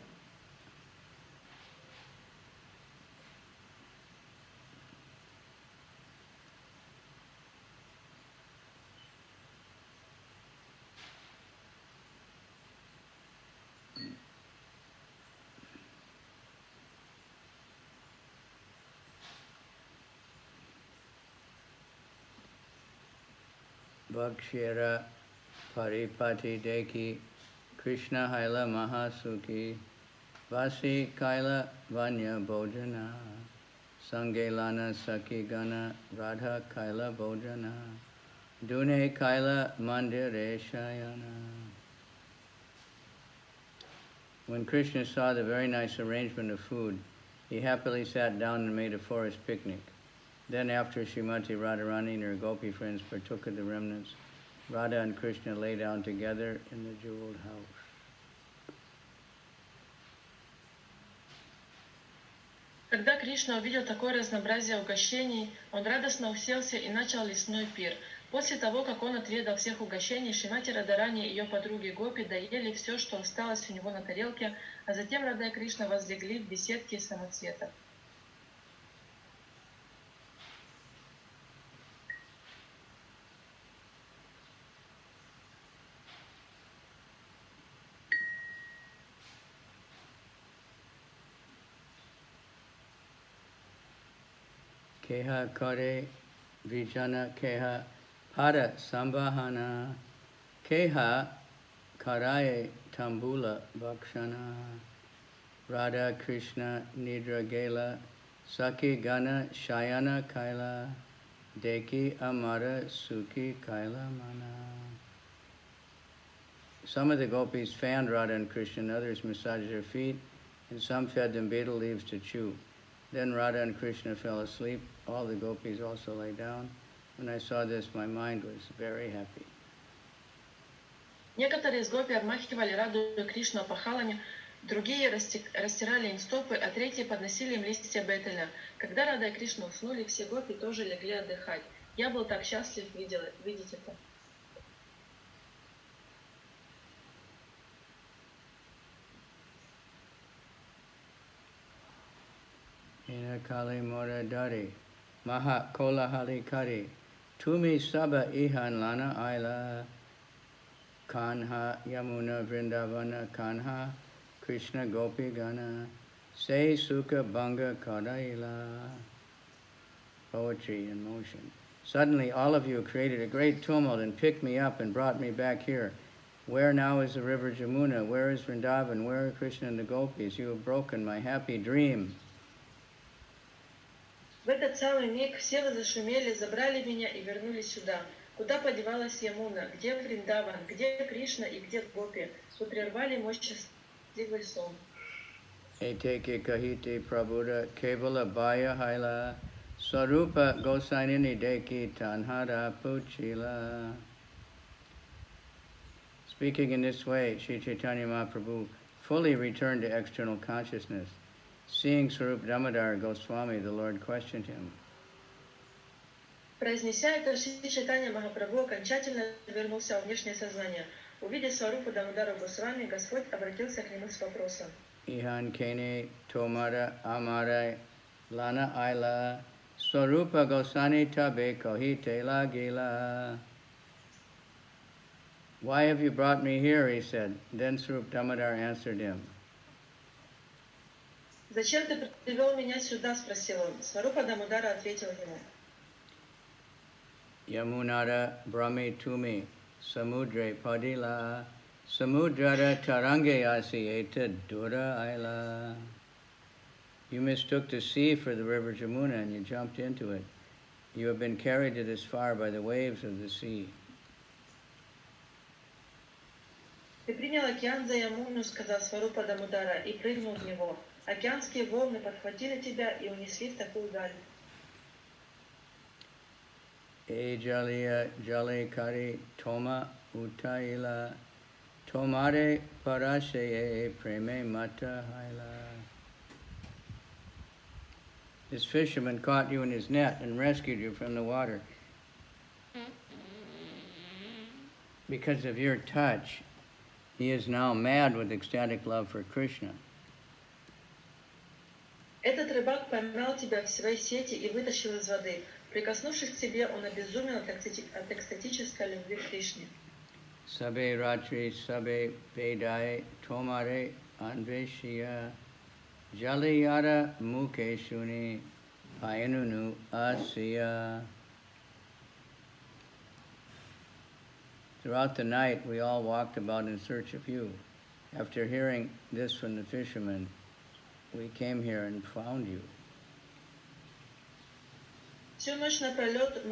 Bhakshira Paripati Deki Krishna Haila Mahasuki Vasi Kaila Vanya Bhojana Sangelana Saki Gana Radha Kaila Bhojana Dune Kaila Mandire Shayana. When Krishna saw the very nice arrangement of food, he happily sat down and made a forest picnic. Then after Srimati Radharani and her gopi friends partook of the remnants, Radha and Krishna lay down together in the jeweled house. Когда Кришна увидел такое разнообразие угощений, он радостно уселся и начал лесной пир. После того, как он отведал всех угощений, Шримати Радharani и ее подруги Гопи доели все, что осталось у него на тарелке, а затем Рада и Кришна возлегли в беседке из самоцветов. Keha kare vijana keha pada sambahana keha karaye tambula bhakshana. Radha Krishna Nidra Gela Saki Gana Shayana Kaila Deki Amara Suki Kaila Mana. Some of the gopis fanned Radha and Krishna, and others massaged their feet, and some fed them betel leaves to chew. Then Radha and Krishna fell asleep. All the gopis also lay down. When I saw this, my mind was very happy. Некоторые из гопи обмахивали Раду и Кришну опахалами, другие растирали им стопы, а третьи подносили им листья бетеля. Когда Рада и Кришна уснули, все гопи тоже легли отдыхать. Я был так счастлив видеть это. Ina Kali Mora Dari Maha Kola Hali Kari Tumi Saba Ihan Lana Aila Kanha Yamuna Vrindavana Kanha Krishna Gopi Gana Se Sukha Banga Kadaila. Poetry in motion. Suddenly all of you created a great tumult and picked me up and brought me back here. Where now is the river Jamuna? Where is Vrindavan? Where are Krishna and the gopis? You have broken my happy dream. В этот самый миг все вы зашумели, забрали меня и вернули сюда. Куда подевалась Ямуна? Где Вриндаван? Где Кришна и где Гопи? Вы прервали мой счастливый сон. Eteke kahite prabhuda kevala baya haila sarupa gosainini deki tanhara puchila. Speaking in this way, Sri Caitanya Mahaprabhu fully returned to external consciousness. Seeing Sarup Damodar Goswami, the Lord questioned him. Произнеся это, Шри Чайтанья Махапрабху окончательно вернулся в внешнее сознание. Увидев Сварупу Дамодару Госвами, Господь обратился к нему с вопросом. Ihan kene tomara amare lana aila Swarupa Gosani tabe kohite la gila. Why have you brought me here? He said. Then Sarup Damodar answered him. Зачем ты привел меня сюда? Спросил он. Сварупа Дамодара ответил ему. Yamunara brahme tumi samudre padila samudrara tarange asi eta dura aila. You mistook the sea for the river Jamuna and you jumped into it. You have been carried to this far by the waves of the sea. Ты принял океан за Ямуну, сказал Сварупа Дамодара, и прыгнул в него. Океанские волны подхватили тебя и унесли в такую даль. E jalia jale kari toma utaila tomare parashe preme mata haila. This fisherman caught you in his net and rescued you from the water. Because of your touch, he is now mad with ecstatic love for Krishna. Этот рыбак поймал тебя в своей сети и вытащил из воды. Прикоснувшись к тебе, он обезумел от экстатической любви к Кришне. Sabe ratri sabe vedai tomare anveshya jaliyara mukhe shuni payanunu asya. Throughout the night, we all walked about in search of you. After hearing this from the fisherman, we came here and found you. Всю ночь напролет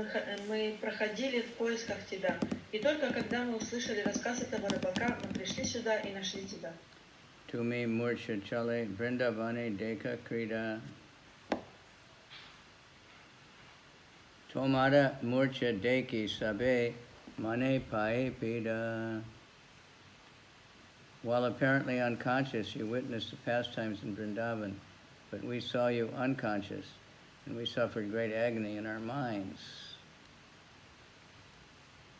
мы проходили в поисках тебя. И только когда мы услышали рассказ этого рыбака, мы пришли сюда и нашли тебя. Tumi murcha chale vrindavane deka krida tomara murcha deki sabe mane pae pida. While apparently unconscious, you witnessed the pastimes in Vrindavan, but we saw you unconscious, and we suffered great agony in our minds.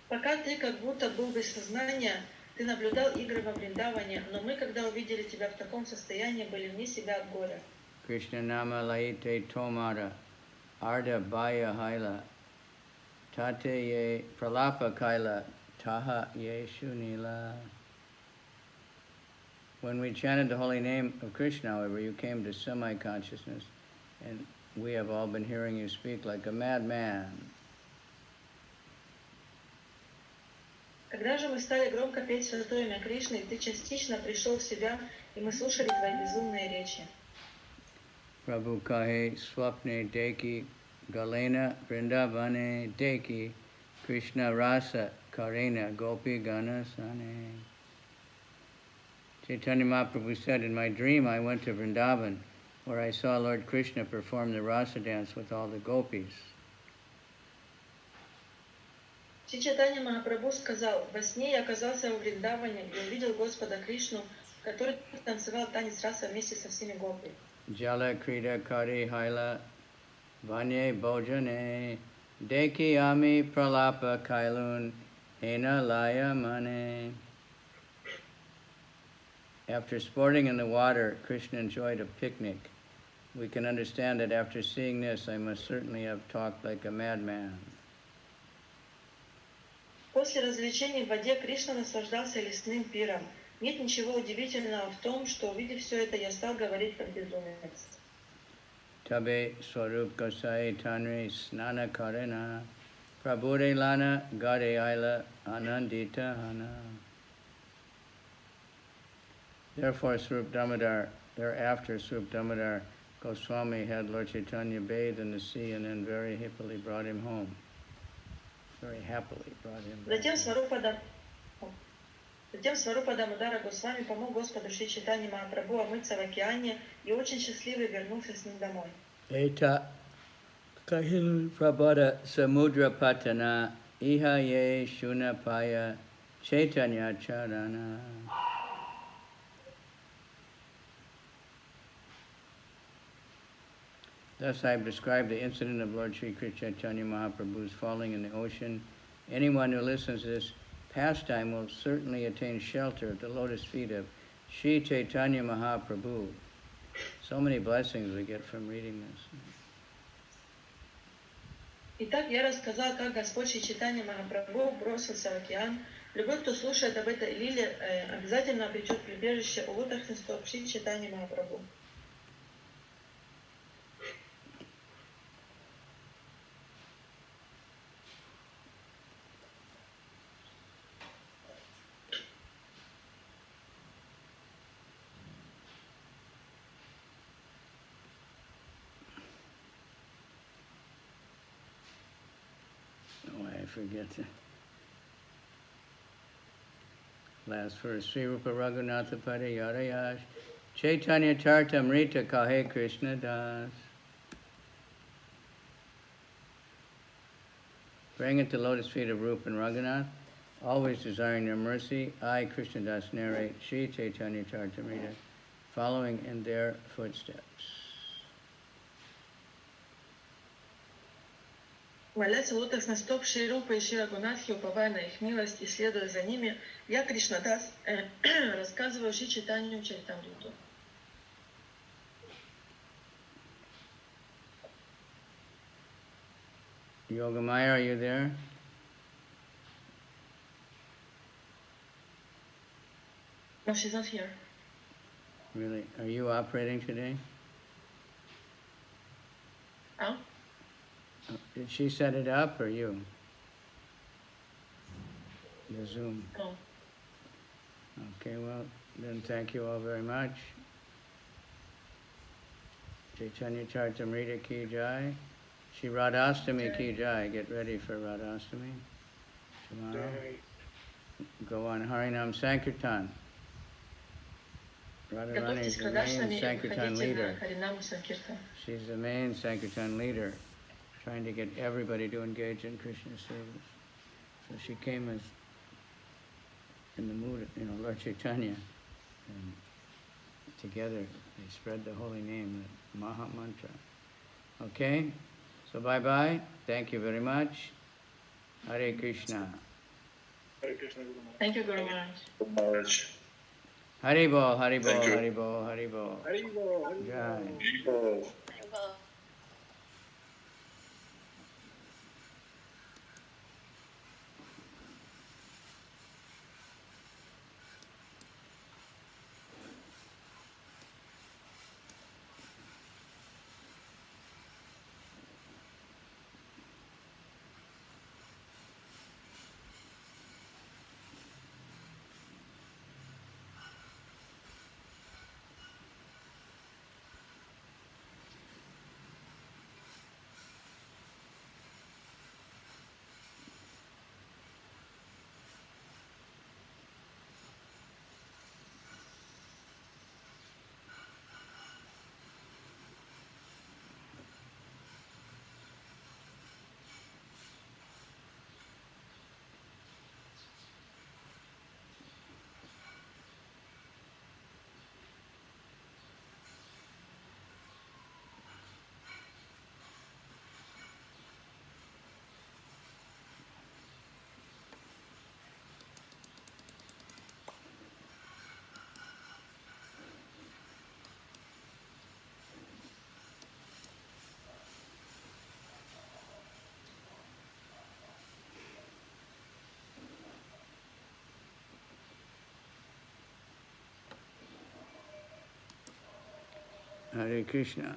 Пока ты как будто был без сознания, ты наблюдал игры во Вриндаване, но мы, когда увидели тебя в таком состоянии, были вне себя от горя. Krishna nama laite tomara arda baya haila tate ye pralapa kaila taha ye shunila. When we chanted the holy name of Krishna, however, you came to semi-consciousness, and we have all been hearing you speak like a madman. Когда же мы стали громко петь святое имя Кришны, ты частично пришел в себя, и мы слушали твои безумные речи. Prabhu kahe swapne deki galena vrindavane deki Krishna rasa karena gopi gana sane. Caitanya Mahaprabhu said, in my dream I went to Vrindavan, where I saw Lord Krishna perform the rasa dance with all the gopis. Шри Чайтанья Махапрабху сказал: во сне я оказался в Вриндаване и увидел Господа Кришну, который танцевал танец раса вместе со всеми гопи. Jala krida kari haila vanye bojane deki ami pralapa kailun hena laya mane. After sporting in the water, Krishna enjoyed a picnic. We can understand that after seeing this, I must certainly have talked like a madman. После развлечений в воде Кришна наслаждался лесным пиром. Нет ничего удивительного в том, что, увидев все это, я стал говорить как безумец. Tabe swarup gosai tanri snana karena prabhure lana gare aila anandita hana. Thereafter, Swarup Damodar Goswami had Lord Caitanya bathe in the sea and then very happily brought him home. Very happily brought him back. Затем Сварупа Дамодара Госвами помог Господу Шри Чайтанье Махапрабху омыться в океане и очень счастливый вернулся с ним домой. Eta kahil prabhada samudra patana iha ye shunapaya Chaitanya charana. Thus I have described the incident of Lord Sri Krishna Chaitanya Mahaprabhu's falling in the ocean. Anyone who listens to this pastime will certainly attain shelter at the lotus feet of Sri Chaitanya Mahaprabhu. So many blessings we get from reading this. Итак, я рассказал, как Господь Шри Чайтанья Махапрабху бросился в океан. Любой, кто слушает об этой лиле, обязательно обретет прибежище у лотосных стоп Шри Чайтаньи Махапрабху. I forget the last verse. Sri Rupa Raghunatha Padayarayash Caitanya Caritamrta Kahe Krishna Das. Praying at the lotus feet of Rupa and Raghunath, always desiring their mercy, I, Krishna Das, narrate Sri Caitanya Caritamrta, following in their footsteps. Молясь у лотосных стоп Шри Рупы и Шри Рагунатхи, уповая на их милость и следуя за ними, я, Кришнадас, рассказываю Шри Чайтанью Чаритамриту. Yogamaya, are you there? No, she's not here. Really? Are you operating today? Oh? Did she set it up or you? The Zoom. No. Okay, well, then thank you all very much. Chaitanya Charitamrita ki jai. Shri Radhastami ki jai. Get ready for Radhastami tomorrow. Go on Harinam Sankirtan. Radharani is the main Sankirtan leader. She's the main Sankirtan leader, trying to get everybody to engage in Krishna service. So she came as in the mood, Lord Chaitanya, and together they spread the holy name, the Maha Mantra. Okay, so bye-bye. Thank you very much. Hare Krishna. Hare Krishna, Guru Maharaj. Thank you, Guru Maharaj. Guru Maharaj. Hari Bol, Hari Bol, Thank you. Hari Bol, Hari Bol. Haribol, Haribol. Jai. Haribol. Hare Krishna.